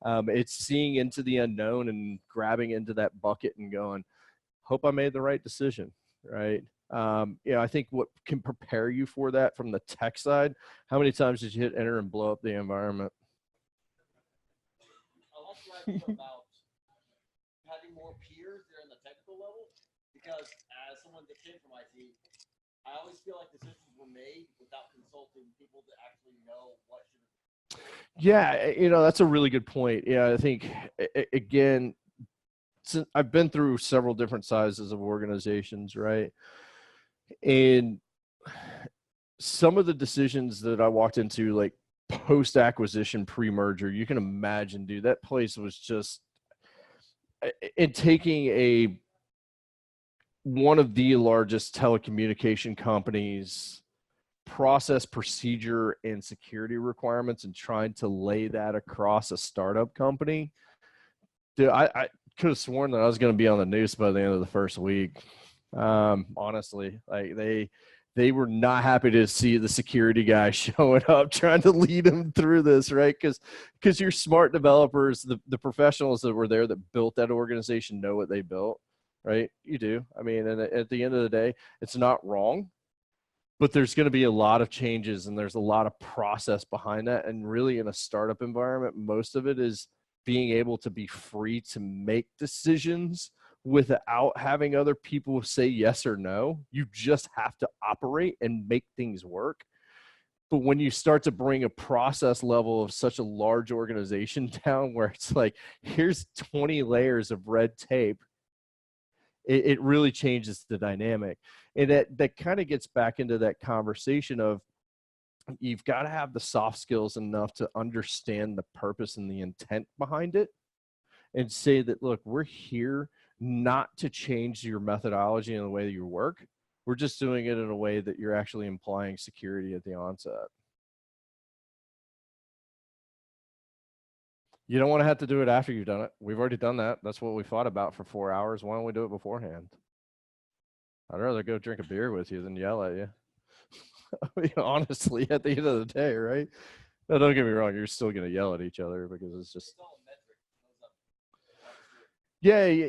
Speaker 1: It's seeing into the unknown and grabbing into that bucket and going, hope I made the right decision, right? You know, I think what can prepare you for that from the tech side. How many times did you hit enter and blow up the environment?
Speaker 2: I like your idea about having more peers there in the technical level, because as someone that came from IT, I always feel like decisions were made without consulting people that actually know what should.
Speaker 1: Yeah, you know, that's a really good point. Yeah, I think again, since I've been through several different sizes of organizations, right? And some of the decisions that I walked into, like post acquisition, pre merger, you can imagine, dude, that place was just, in taking one of the largest telecommunication companies process, procedure, and security requirements and trying to lay that across a startup company. Dude, I could have sworn that I was going to be on the news by the end of the first week. Honestly, like they were not happy to see the security guy showing up trying to lead them through this, right? Because your smart developers, the professionals that were there that built that organization know what they built, right? You do. I mean, and at the end of the day, it's not wrong, but there's going to be a lot of changes and there's a lot of process behind that. And really in a startup environment, most of it is being able to be free to make decisions without having other people say yes or no. You just have to operate and make things work. But when you start to bring a process level of such a large organization down where it's like, here's 20 layers of red tape, it really changes the dynamic. And that kind of gets back into that conversation of, you've got to have the soft skills enough to understand the purpose and the intent behind it, and say that, look, we're here not to change your methodology and the way that you work. We're just doing it in a way that you're actually implying security at the onset. You don't want to have to do it after you've done it. We've already done that. That's what we fought about for 4 hours. Why don't we do it beforehand? I'd rather go drink a beer with you than yell at you. I mean, honestly, at the end of the day, right? No, don't get me wrong. You're still going to yell at each other because it's just. Yeah.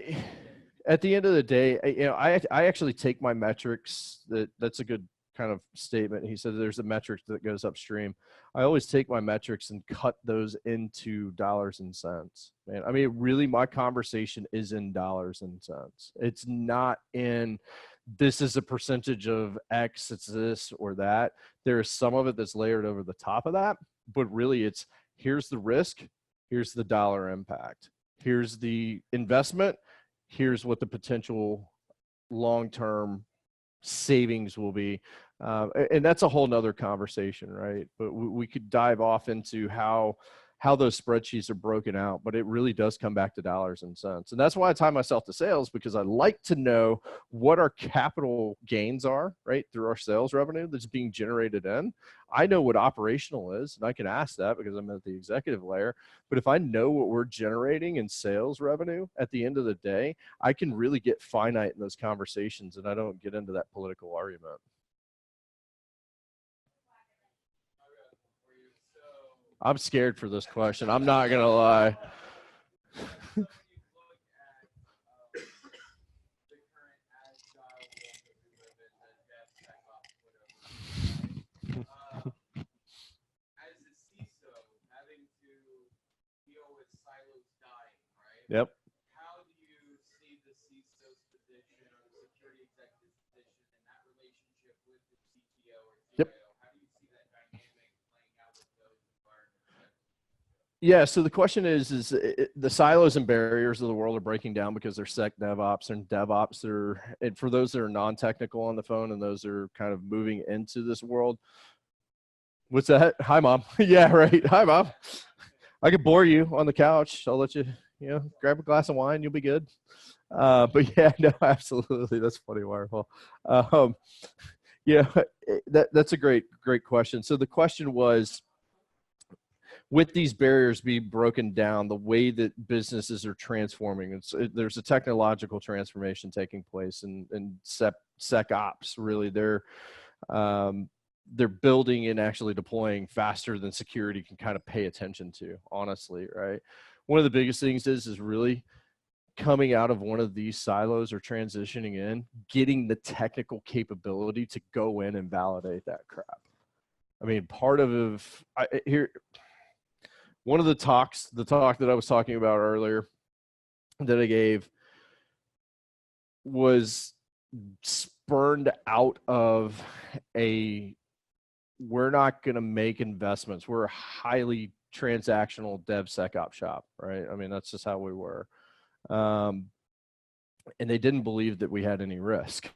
Speaker 1: At the end of the day, I actually take my metrics. That's a good kind of statement. He said there's a metric that goes upstream. I always take my metrics and cut those into dollars and cents. Man, I mean, really, my conversation is in dollars and cents. It's not in this is a percentage of X, it's this or that. There is some of it that's layered over the top of that, but really it's here's the risk, here's the dollar impact, here's the investment, here's what the potential long-term savings will be. And that's a whole nother conversation, right? But we could dive off into how those spreadsheets are broken out, but it really does come back to dollars and cents. And that's why I tie myself to sales, because I like to know what our capital gains are, right, through our sales revenue that's being generated in. I know what operational is, and I can ask that because I'm at the executive layer. But if I know what we're generating in sales revenue at the end of the day, I can really get finite in those conversations, and I don't get into that political argument. I'm scared for this question. I'm not going to lie. Yep.
Speaker 3: How do you see the CISO's position or the security executive's position in that relationship with the CTO or CIO?
Speaker 1: Yep.
Speaker 3: How do you see that dynamic playing out with those environments?
Speaker 1: Yeah, so the question is the silos and barriers of the world are breaking down because they're sec DevOps and DevOps. And for those that are non-technical on the phone and those that are kind of moving into this world. What's that? Hi, Mom. Yeah, right. Hi, Mom. I could bore you on the couch. I'll let you, grab a glass of wine. You'll be good. But yeah, no, absolutely. That's funny, Wireful. That's a great question. So the question was, with these barriers being broken down, the way that businesses are transforming, there's a technological transformation taking place in SecOps. Really, they're building and actually deploying faster than security can kind of pay attention to, honestly, right? One of the biggest things is really coming out of one of these silos or transitioning in, getting the technical capability to go in and validate that crap. I mean, one of the talk that I was talking about earlier that I gave was spurned out of we're not going to make investments. We're a highly transactional DevSecOps shop, right? I mean, that's just how we were. And they didn't believe that we had any risk.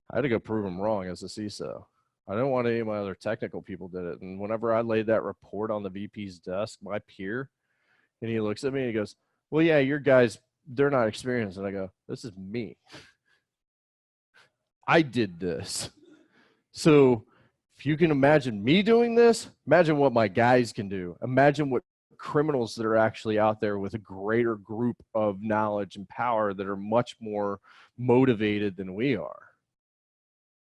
Speaker 1: I had to go prove them wrong as a CISO. I didn't want any of my other technical people did it. And whenever I laid that report on the VP's desk, my peer, and he looks at me and he goes, well, yeah, your guys, they're not experienced. And I go, this is me. I did this. So if you can imagine me doing this, imagine what my guys can do. Imagine what criminals that are actually out there with a greater group of knowledge and power that are much more motivated than we are.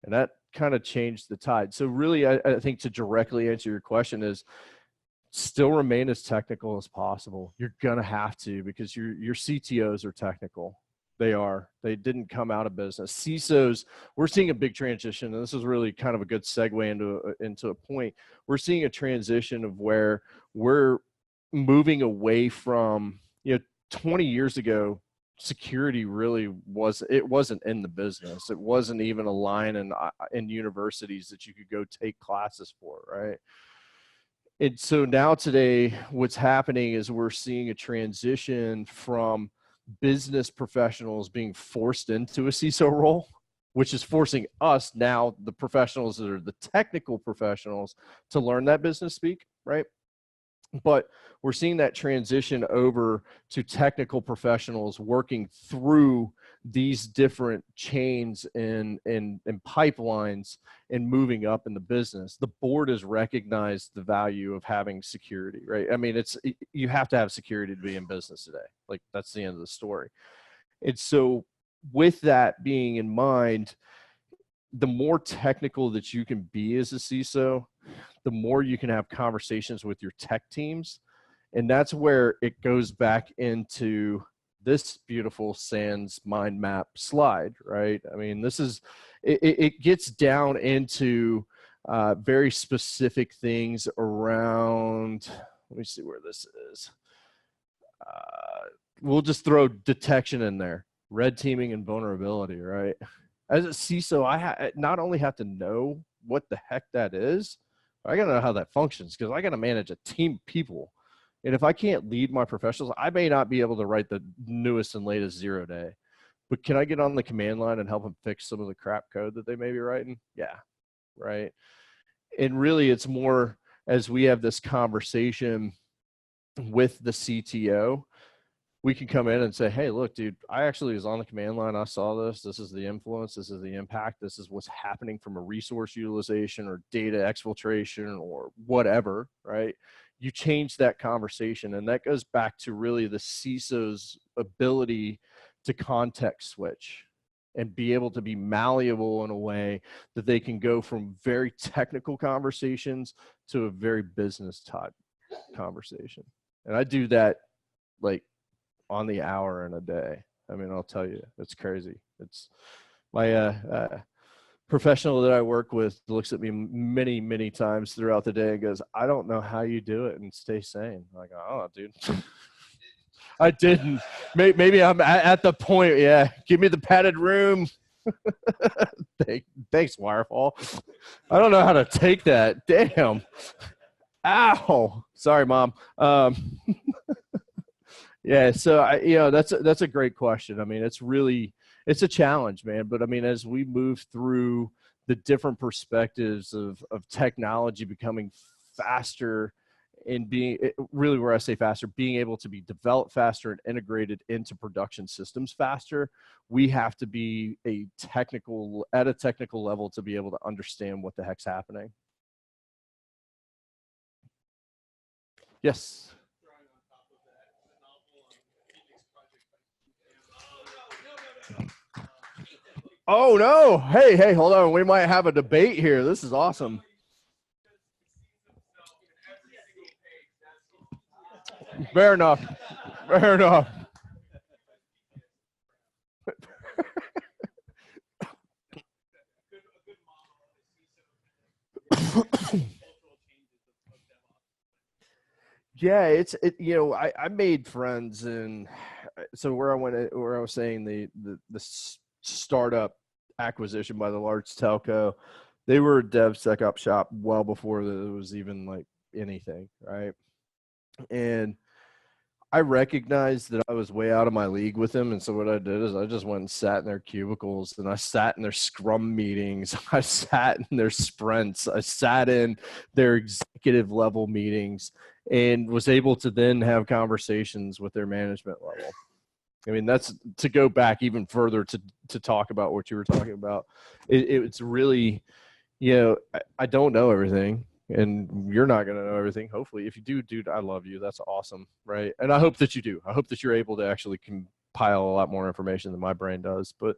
Speaker 1: And that kind of changed the tide. So really, I think to directly answer your question is still remain as technical as possible. You're going to have to, because your CTOs are technical. They are. They didn't come out of business. CISOs, we're seeing a big transition, and this is really kind of a good segue into a point. We're seeing a transition of where we're moving away from, 20 years ago, security really wasn't in the business. It wasn't even a line in universities that you could go take classes for, right? And so now today, what's happening is we're seeing a transition from business professionals being forced into a CISO role, which is forcing us now, the professionals that are the technical professionals, to learn that business speak, right? But we're seeing that transition over to technical professionals working through these different chains and pipelines and moving up in the business. The board has recognized the value of having security, right? I mean, you have to have security to be in business today. Like, that's the end of the story. And so with that being in mind, the more technical that you can be as a CISO, the more you can have conversations with your tech teams. And that's where it goes back into this beautiful SANS mind map slide, right? I mean, it gets down into very specific things around, let me see where this is. We'll just throw detection in there, red teaming and vulnerability, right? As a CISO, I not only have to know what the heck that is, I got to know how that functions, because I got to manage a team of people. And if I can't lead my professionals, I may not be able to write the newest and latest 0-day. But can I get on the command line and help them fix some of the crap code that they may be writing? Yeah, right. And really, it's more as we have this conversation with the CTO, we can come in and say, hey, look, dude, I actually was on the command line. I saw this. This is the influence. This is the impact. This is what's happening from a resource utilization or data exfiltration or whatever, right? You change that conversation. And that goes back to really the CISO's ability to context switch and be able to be malleable in a way that they can go from very technical conversations to a very business type conversation. And I do that like on the hour in a day. I mean, I'll tell you, it's crazy. It's my professional that I work with looks at me many, many times throughout the day and goes, I don't know how you do it and stay sane. I'm like, oh, dude, I didn't. Maybe I'm at the point. Yeah. Give me the padded room. Thanks, Wirefall. I don't know how to take that. Damn. Ow. Sorry, Mom. Yeah, so that's a great question. I mean, it's a challenge, man. But I mean, as we move through the different perspectives of technology becoming faster and being really, where I say faster, being able to be developed faster and integrated into production systems faster, we have to be at a technical level to be able to understand what the heck's happening. Yes. Oh no! Hey, hold on. We might have a debate here. This is awesome. Fair enough. Fair enough. Yeah, I made friends, and so where I was saying the startup acquisition by the large telco, they were a DevSecOps shop well before there was even like anything, right? And I recognized that I was way out of my league with them. And so what I did is I just went and sat in their cubicles, and I sat in their scrum meetings. I sat in their sprints. I sat in their executive level meetings and was able to then have conversations with their management level. I mean, that's to go back even further to talk about what you were talking about. It's really, I don't know everything. And you're not going to know everything. Hopefully, if you do, dude, I love you. That's awesome, right? And I hope that you do. I hope that you're able to actually compile a lot more information than my brain does. But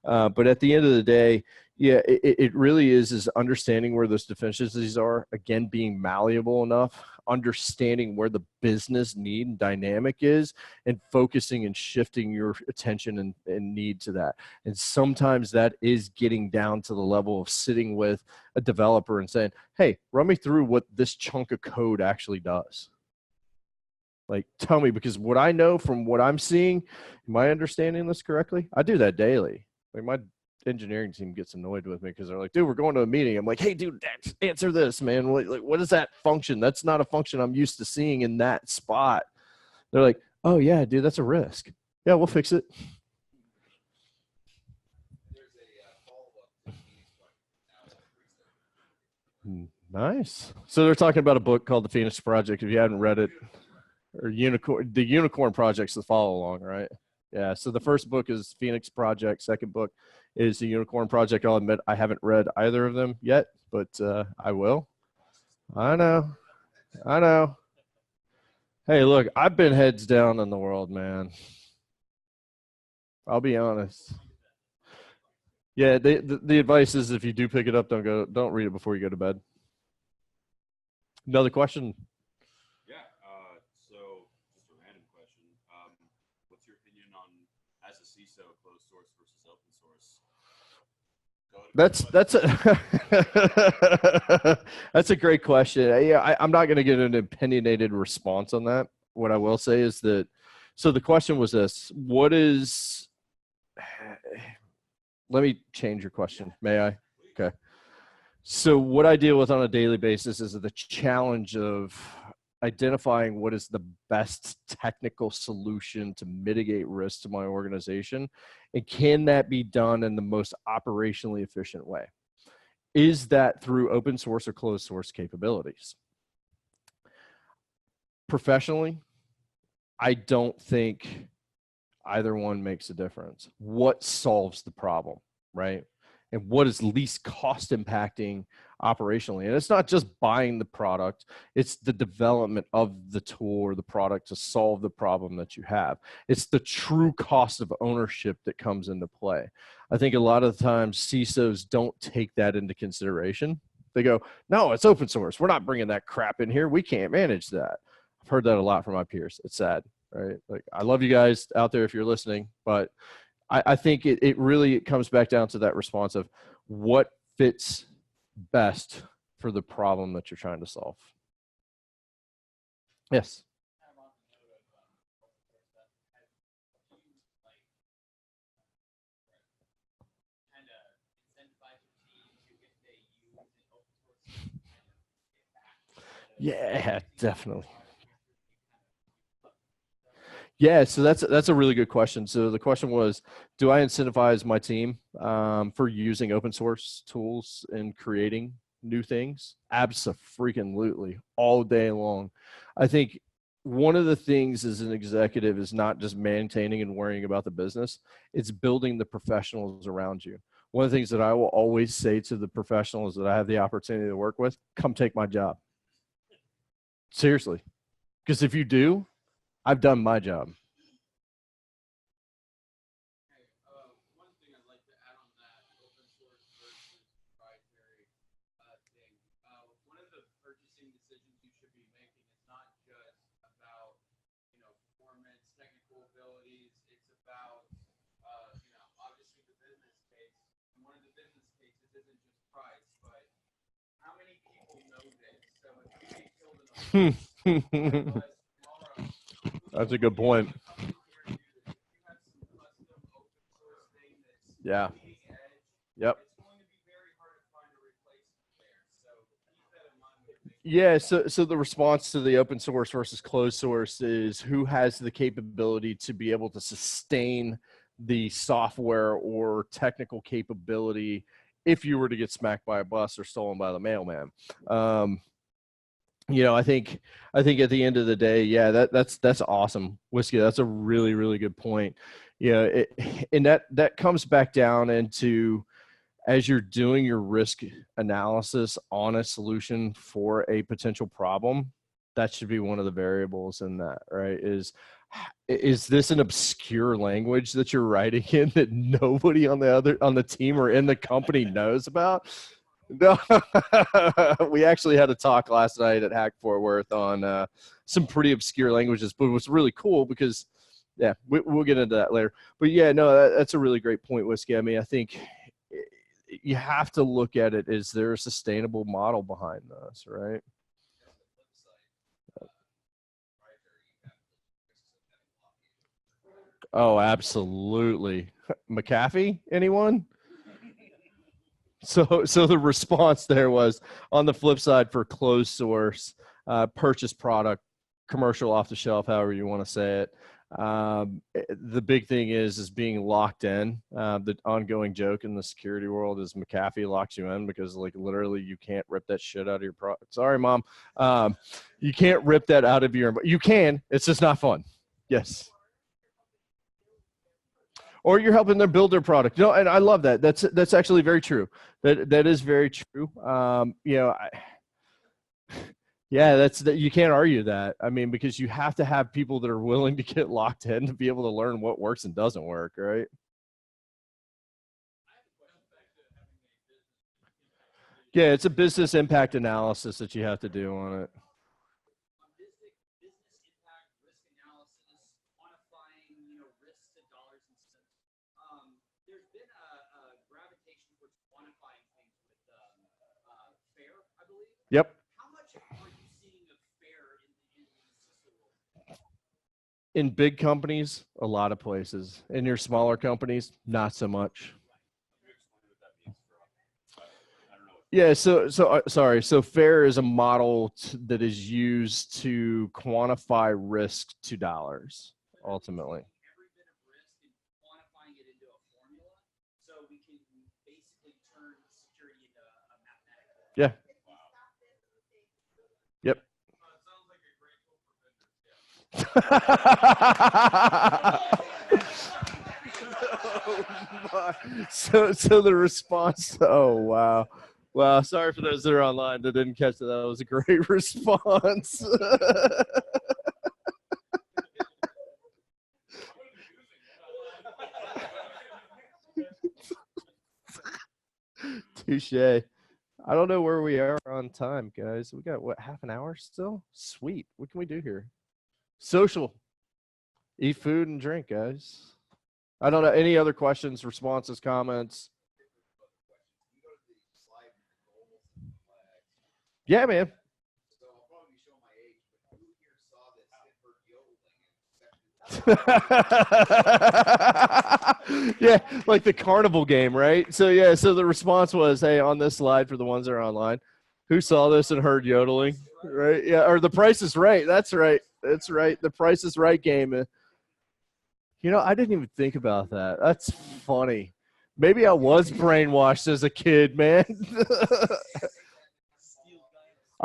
Speaker 1: at the end of the day, yeah, it really is understanding where those deficiencies are. Again, being malleable enough, understanding where the business need and dynamic is, and focusing and shifting your attention and need to that. And sometimes that is getting down to the level of sitting with a developer and saying, hey, run me through what this chunk of code actually does. Like, tell me, because what I know from what I'm seeing, am I understanding this correctly? I do that daily. Like, my engineering team gets annoyed with me because they're like, dude, we're going to a meeting. I'm like, hey, dude, answer this, man. What is that function? That's not a function I'm used to seeing in that spot. They're like, oh, yeah, dude, that's a risk. Yeah, we'll fix it. Nice. So they're talking about a book called The Phoenix Project. If you haven't read it, or the Unicorn Project's the follow along, right? Yeah. So the first book is Phoenix Project. Second book is the Unicorn Project. I'll admit I haven't read either of them yet, but I will. I know. Hey, look, I've been heads down in the world, man. I'll be honest. Yeah, the advice is if you do pick it up, don't read it before you go to bed. Another question?
Speaker 7: Yeah. So just a random question. What's your opinion on, as a CISO, closed source versus open source?
Speaker 1: That's a great question. Yeah, I'm not going to get an opinionated response on that. What I will say is that, so the question was this: what is? Let me change your question. May I? Okay. So what I deal with on a daily basis is the challenge of identifying what is the best technical solution to mitigate risk to my organization, and can that be done in the most operationally efficient way? Is that through open source or closed source capabilities? Professionally, I don't think either one makes a difference. What solves the problem, right? And what is least cost impacting operationally? And it's not just buying the product, it's the development of the tool or the product to solve the problem that you have. It's the true cost of ownership that comes into play. I think a lot of the times CISOs don't take that into consideration. They go, no, it's open source. We're not bringing that crap in here. We can't manage that. I've heard that a lot from my peers. It's sad, right? Like, I love you guys out there if you're listening, but I think it really comes back down to that response of what fits best for the problem that you're trying to solve. Yes. Yeah, definitely. Yeah, so that's a really good question. So the question was, do I incentivize my team for using open source tools and creating new things? Abso-freaking-lutely, all day long. I think one of the things as an executive is not just maintaining and worrying about the business, it's building the professionals around you. One of the things that I will always say to the professionals that I have the opportunity to work with, come take my job. Seriously. Because if you do, I've done my job.
Speaker 4: One thing I'd like to add on that open source versus proprietary thing. One of the purchasing decisions you should be making is not just about, performance, technical abilities. It's about, obviously the business case. And one of the business cases isn't just price, but how many people know this? So if you get killed in a
Speaker 1: That's a good point. Yeah. Yep. Yeah, so the response to the open source versus closed source is who has the capability to be able to sustain the software or technical capability if you were to get smacked by a bus or stolen by the mailman. I think at the end of the day, yeah, that's awesome, Whiskey. That's a really, really good point. And that comes back down into, as you're doing your risk analysis on a solution for a potential problem, that should be one of the variables in that, right? Is this an obscure language that you're writing in that nobody on the team or in the company knows about? No, we actually had a talk last night at Hack Fort Worth on some pretty obscure languages, but it was really cool because, yeah, we'll get into that later. But yeah, no, that's a really great point, Whiskey. I mean, I think you have to look at it. Is there a sustainable model behind this, right? Oh, absolutely. McAfee, anyone? So the response there was, on the flip side, for closed source, purchase product, commercial off the shelf, however you want to say it. The big thing is being locked in. The ongoing joke in the security world is McAfee locks you in because, like, literally you can't rip that shit out of your product. Sorry, Mom. You can't rip that out of your, you can, it's just not fun. Yes. Or you're helping them build their product. You know, and I love that. That's actually very true. That is very true. You know, yeah, that you can't argue that. I mean, because you have to have people that are willing to get locked in to be able to learn what works and doesn't work, right? Yeah, it's a business impact analysis that you have to do on it.
Speaker 3: Business impact, risk analysis, quantifying, risks to dollars and cents. There's been a gravitation towards quantifying things with FAIR, I believe.
Speaker 1: Yep.
Speaker 3: How much are you seeing of FAIR in the CISO world?
Speaker 1: In big companies, a lot of places. In your smaller companies, not so much. Yeah, sorry. So FAIR is a model that is used to quantify risk to dollars, ultimately.
Speaker 3: Every bit of risk and quantifying it into a formula, so we can basically turn security into a mathematical.
Speaker 1: Yeah. Yep. So the response. Oh wow. Wow, sorry for those that are online that didn't catch that. That was a great response. Touche. I don't know where we are on time, guys. We got, what, half an hour still? Sweet. What can we do here? Social. Eat food and drink, guys. I don't know. Any other questions, responses, comments? Yeah, man.
Speaker 7: So I'll probably show my age, but who here saw that yodeling
Speaker 1: Yeah, like the carnival game, right? So yeah, so the response was, hey, on this slide for the ones that are online, who saw this and heard yodeling, right? Yeah, or The Price is Right. That's right. That's right. The Price is Right game. You know, I didn't even think about that. That's funny. Maybe I was brainwashed as a kid, man.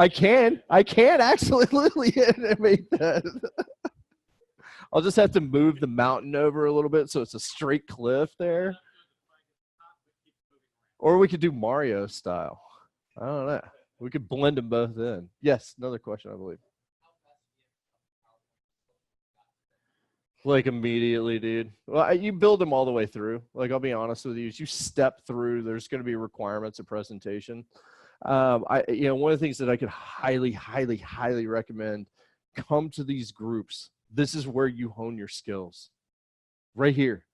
Speaker 1: I can actually literally animate that. I'll just have to move the mountain over a little bit so it's a straight cliff there. Or we could do Mario style. I don't know. We could blend them both in. Yes, another question, I believe. Like immediately, dude. Well, you build them all the way through. Like, I'll be honest with you, as you step through, there's going to be requirements of presentation. One of the things that I could highly, highly, highly recommend, come to these groups. This is where you hone your skills. Right here.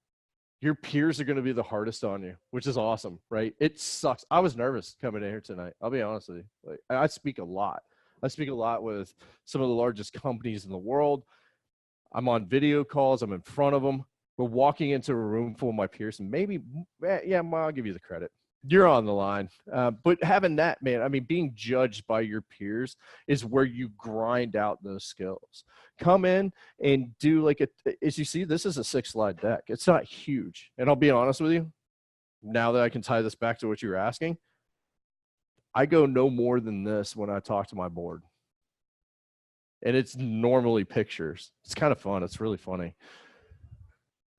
Speaker 1: Your peers are going to be the hardest on you, which is awesome, right? It sucks. I was nervous coming in here tonight. I'll be honest with you. Like, I speak a lot. I speak a lot with some of the largest companies in the world. I'm on video calls. I'm in front of them. We're walking into a room full of my peers, and maybe, yeah, I'll give you the credit. You're on the line. But having that, man, I mean, being judged by your peers is where you grind out those skills. Come in and do as you see, this is a 6-slide deck. It's not huge. And I'll be honest with you, now that I can tie this back to what you were asking, I go no more than this when I talk to my board. And it's normally pictures. It's kind of fun. It's really funny.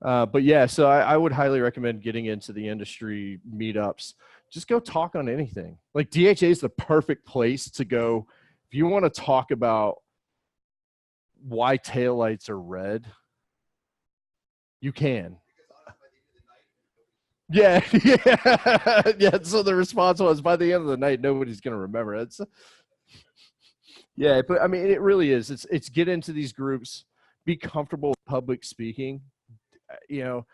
Speaker 1: But yeah, so I would highly recommend getting into the industry meetups. Just go talk on anything. Like, DHA is the perfect place to go. If you want to talk about why taillights are red, you can. Yeah, yeah, yeah. So the response was, by the end of the night, nobody's going to remember it. Yeah, but I mean, it really is. It's get into these groups, be comfortable with public speaking. And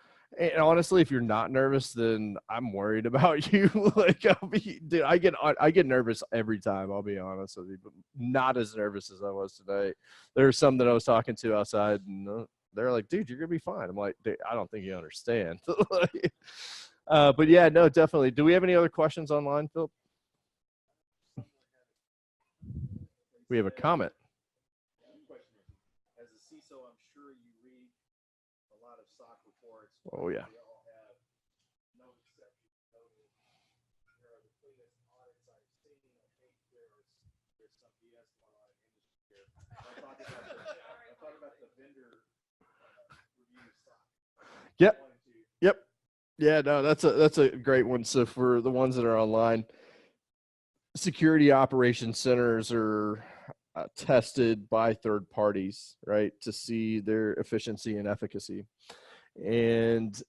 Speaker 1: honestly, if you're not nervous, then I'm worried about you. Dude, I get nervous every time. I'll be honest with you, but not as nervous as I was today. There were some that I was talking to outside, and They're like, dude, you're gonna be fine. I'm like, dude, I don't think you understand. But yeah, no, definitely. Do we have any other questions online, Phil? We have a comment.
Speaker 5: As a CISO, I'm sure you read a lot of SOC reports.
Speaker 1: Oh yeah.
Speaker 5: They all have no exception noted. There are the cleanest audits I've seen. I think there's some BS going on in industry here. I thought about the vendor review SOC.
Speaker 1: Yep. Yep. Yeah, no, that's a great one. So for the ones that are online, security operations centers are tested by third parties, right, to see their efficiency and efficacy. And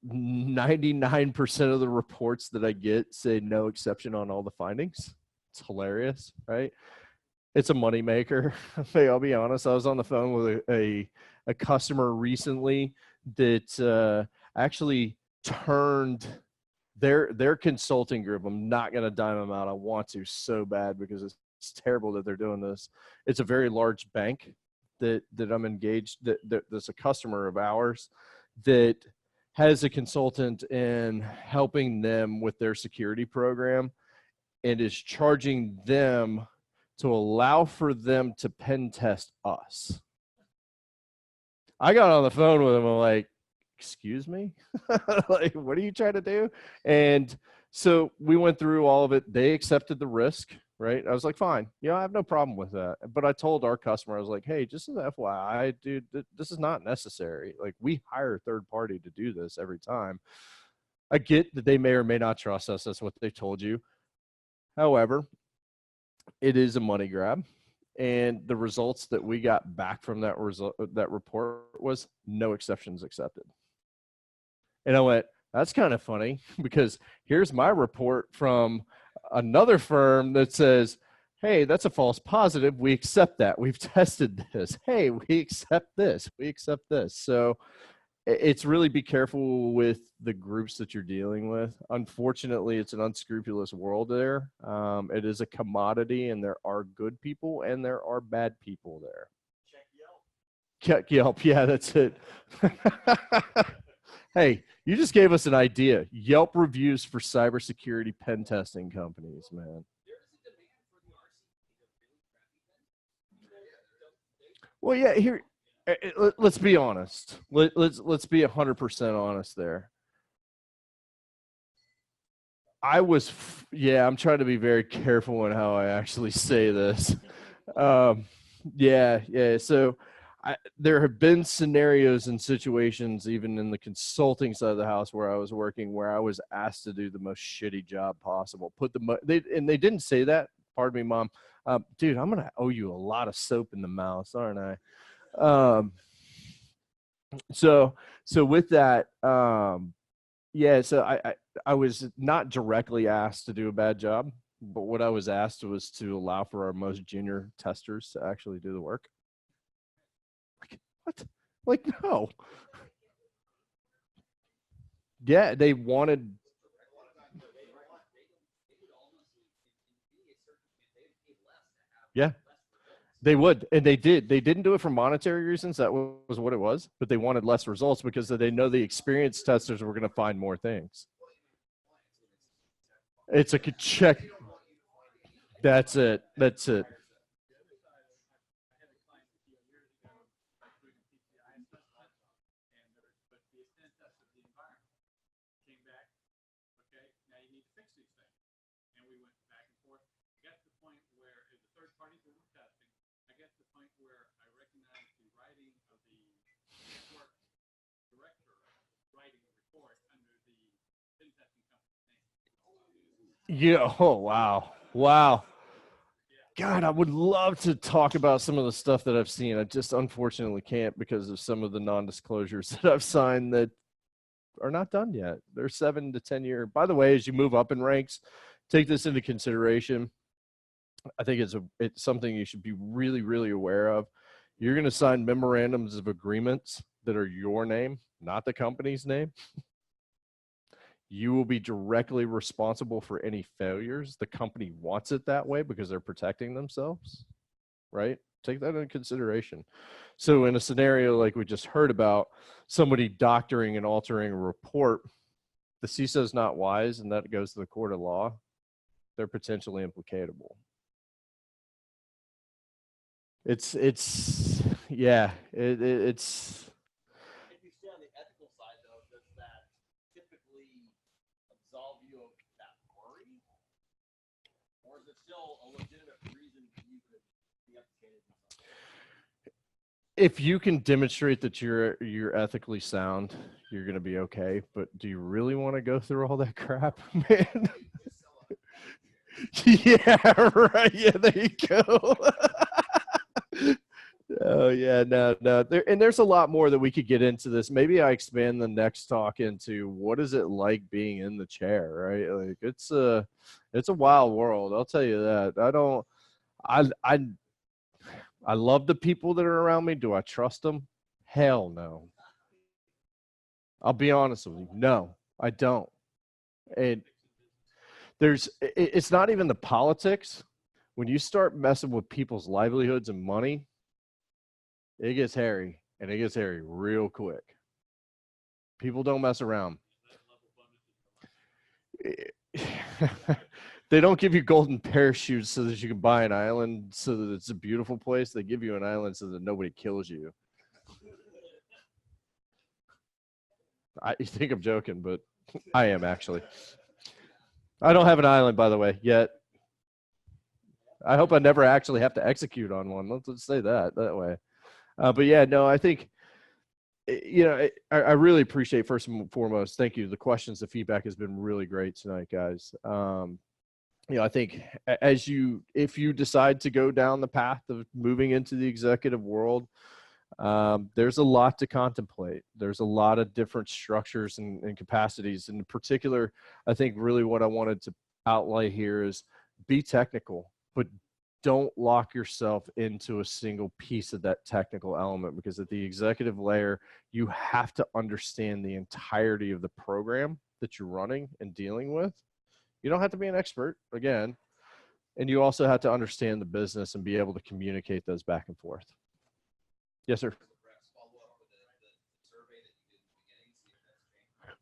Speaker 1: 99% of the reports that I get say no exception on all the findings. It's hilarious, right? It's a moneymaker. I'll be honest. I was on the phone with a customer recently that actually turned their consulting group. I'm not going to dime them out. I want to so bad because it's terrible that they're doing this. It's a very large bank that I'm engaged, that's a customer of ours that has a consultant in helping them with their security program and is charging them to allow for them to pen test us. I got on the phone with him. I'm like, excuse me? Like, what are you trying to do? And so we went through all of it. They accepted the risk, right? I was like, fine. I have no problem with that. But I told our customer, I was like, hey, just as an FYI, dude, this is not necessary. Like, we hire a third party to do this every time. I get that they may or may not trust us. That's what they told you. However, it is a money grab. And the results that we got back from that report was no exceptions accepted. And I went, that's kind of funny because here's my report from another firm that says, hey, that's a false positive. We accept that. We've tested this. Hey, we accept this. We accept this. So it's really be careful with the groups that you're dealing with. Unfortunately, it's an unscrupulous world there. It is a commodity, and there are good people and there are bad people there. Check Yelp. Yeah, that's it. Hey, you just gave us an idea. Yelp reviews for cybersecurity pen testing companies, man. Well, yeah, here, let's be honest. Let's be 100% honest there. I'm trying to be very careful in how I actually say this. Yeah. So there have been scenarios and situations, even in the consulting side of the house where I was working, where I was asked to do the most shitty job possible. They didn't say that. Pardon me, Mom. Dude, I'm gonna owe you a lot of soap in the mouth, aren't I? So with that, yeah. So I was not directly asked to do a bad job, but what I was asked was to allow for our most junior testers to actually do the work. What? Like, no. Yeah, they wanted. Yeah, they would, and they did. They didn't do it for monetary reasons. That was what it was. But they wanted less results because they know the experienced testers were going to find more things. It's a check. That's it. That's it. Yeah. Oh, wow. God, I would love to talk about some of the stuff that I've seen. I just unfortunately can't because of some of the non-disclosures that I've signed that are not done yet. They're 7 to 10 year. By the way, as you move up in ranks, take this into consideration. I think it's something you should be really, really aware of. You're going to sign memorandums of agreements that are your name, not the company's name. You will be directly responsible for any failures. The company wants it that way because they're protecting themselves. right? Take that into consideration. So in a scenario like we just heard about, somebody doctoring and altering a report, the CISO is not wise, and that goes to the court of law, they're potentially implicatable. It's yeah, it's
Speaker 2: If you stay on the ethical side, though, does that typically absolve you of that worry? Or is it still a legitimate reason you could be implicated in something?
Speaker 1: if you can demonstrate that you're ethically sound, you're going to be okay. But do you really want to go through all that crap, man? Yeah, right. Yeah, there you go. Oh yeah, no. There's a lot more that we could get into this. Maybe I expand the next talk into what is it like being in the chair, right? Like it's a wild world. I'll tell you that. I love the people that are around me. Do I trust them? Hell no. I'll be honest with you. No, I don't. And it's not even the politics. When you start messing with people's livelihoods and money, it gets hairy, and it gets hairy real quick. People don't mess around. They don't give you golden parachutes so that you can buy an island so that it's a beautiful place. They give you an island so that nobody kills you. You think I'm joking, but I am actually. I don't have an island, by the way, yet. I hope I never actually have to execute on one. Let's say that way. But yeah, no, I think, I really appreciate, first and foremost, thank you. The questions, the feedback has been really great tonight, guys. I think if you decide to go down the path of moving into the executive world, there's a lot to contemplate. There's a lot of different structures and capacities. In particular, I think really what I wanted to outlay here is be technical, but don't lock yourself into a single piece of that technical element, because at the executive layer, you have to understand the entirety of the program that you're running and dealing with. You don't have to be an expert, again, and you also have to understand the business and be able to communicate those back and forth. Yes, sir.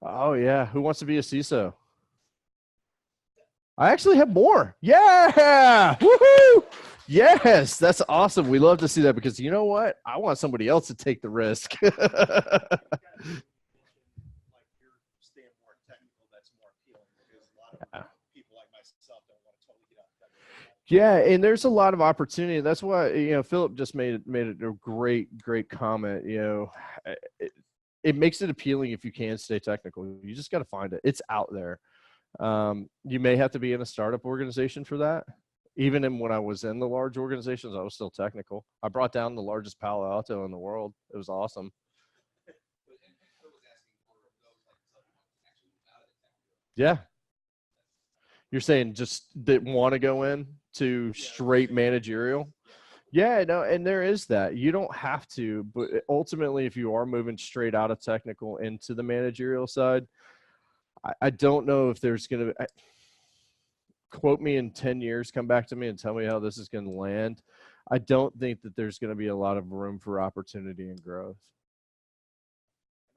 Speaker 1: Oh, yeah. Who wants to be a CISO? I actually have more. Yeah. Woohoo. Yes, that's awesome. We love to see that, because you know what? I want somebody else to take the risk. Yeah, and there's a lot of opportunity. That's why, Philip just made it a great comment. It makes it appealing if you can stay technical. You just got to find it. It's out there. You may have to be in a startup organization for that. Even when I was in the large organizations, I was still technical. I brought down the largest Palo Alto in the world. It was awesome. Yeah. You're saying just that want to go in to straight managerial? Yeah, no, and there is that. You don't have to, but ultimately, if you are moving straight out of technical into the managerial side, I don't know if there's going to quote me in 10 years, come back to me and tell me how this is going to land. I don't think that there's going to be a lot of room for opportunity and growth.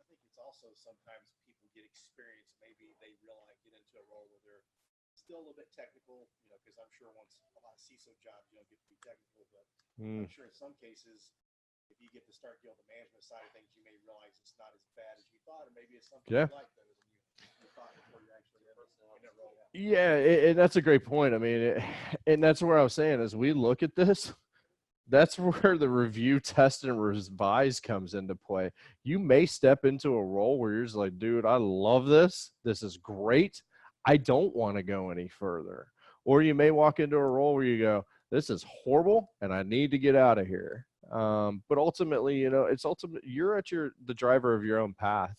Speaker 4: I think it's also sometimes people get experience. Maybe they realize get into a role where they're still a little bit technical, because I'm sure once a lot of CISO jobs, you don't get to be technical, but I'm sure in some cases, if you get to start dealing with the management side of things, you may realize it's not as bad as you thought, or maybe it's something you like better than you thought before you actually in that role.
Speaker 1: Yeah, and that's a great point. I mean, and that's where I was saying, as we look at this, that's where the review, test, and revise comes into play. You may step into a role where you're just like, dude, I love this. This is great. I don't want to go any further. Or you may walk into a role where you go, this is horrible and I need to get out of here. But ultimately, it's you're the driver of your own path,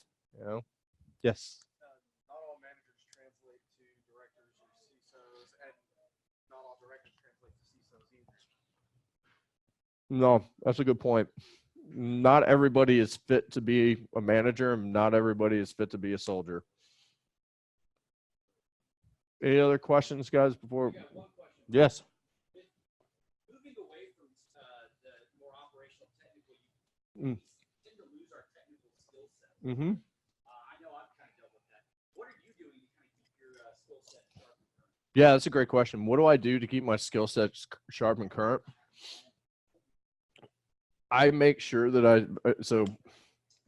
Speaker 1: Yes.
Speaker 4: Not all managers translate to directors or CISOs, and not all directors translate to CISOs either.
Speaker 1: No, that's a good point. Not everybody is fit to be a manager, and not everybody is fit to be a soldier. Any other questions, guys, before?
Speaker 3: Yeah, one question.
Speaker 1: Yes.
Speaker 3: Moving away from
Speaker 1: Mm.
Speaker 3: we tend to lose our technical skill set.
Speaker 1: Mm-hmm.
Speaker 3: I know I've kind of dealt with that. What are you doing to kind of keep your skill set sharp and current?
Speaker 1: Yeah, that's a great question. What do I do to keep my skill sets sharp and current? I make sure that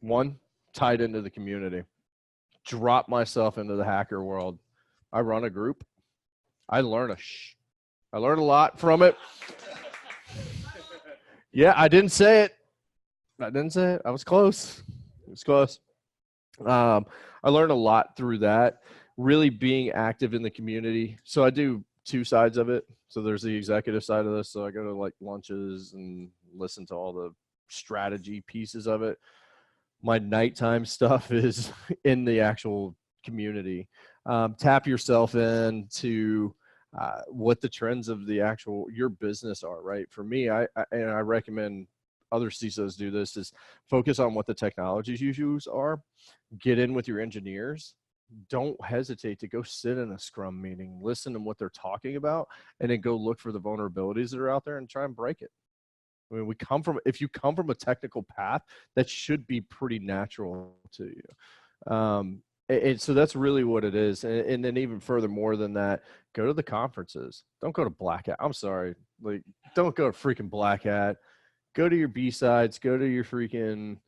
Speaker 1: one, tied into the community, drop myself into the hacker world. I run a group. I learn a lot from it. Yeah, I didn't say it. I was close. It was close. I learned a lot through that, really being active in the community. So I do two sides of it. So there's the executive side of this. So I go to like lunches and listen to all the strategy pieces of it. My nighttime stuff is in the actual community. Tap yourself into what the trends of the actual your business are. Right. For me, I recommend other CISOs do this is focus on what the technologies you use are. Get in with your engineers. Don't hesitate to go sit in a scrum meeting, listen to what they're talking about, and then go look for the vulnerabilities that are out there and try and break it. I mean, if you come from a technical path, that should be pretty natural to you. And so that's really what it is. And then even further more than that, go to the conferences. Don't go to Black Hat. I'm sorry. Like, don't go to freaking Black Hat. Go to your B-sides, go to your freaking,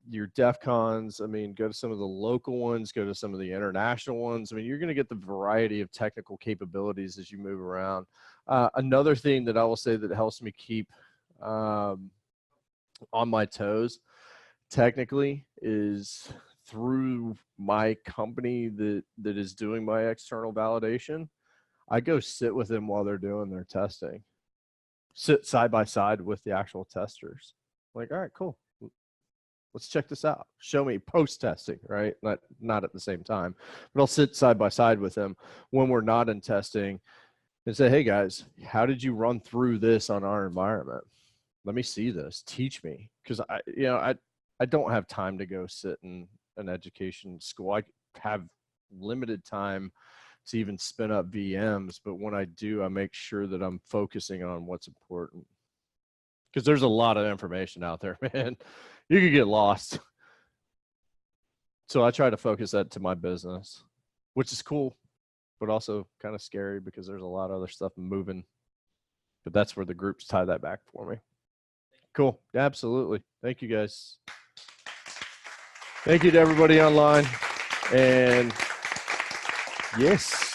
Speaker 1: your DEF CONs. I mean, go to some of the local ones, go to some of the international ones. I mean, you're going to get the variety of technical capabilities as you move around. Another thing that I will say that helps me keep on my toes technically is through my company that is doing my external validation. I go sit with them while they're doing their testing, sit side by side with the actual testers. Like, all right, cool. Let's check this out. Show me post testing, right? Not at the same time, but I'll sit side by side with them when we're not in testing and say, hey guys, how did you run through this on our environment? Let me see this. Teach me. Because I don't have time to go sit in an education school. I have limited time to even spin up VMs, but when I do, I make sure that I'm focusing on what's important. Because there's a lot of information out there, man. You could get lost. So I try to focus that to my business, which is cool, but also kind of scary because there's a lot of other stuff moving. But that's where the groups tie that back for me. Cool. Absolutely. Thank you, guys. Thank you to everybody online. And yes.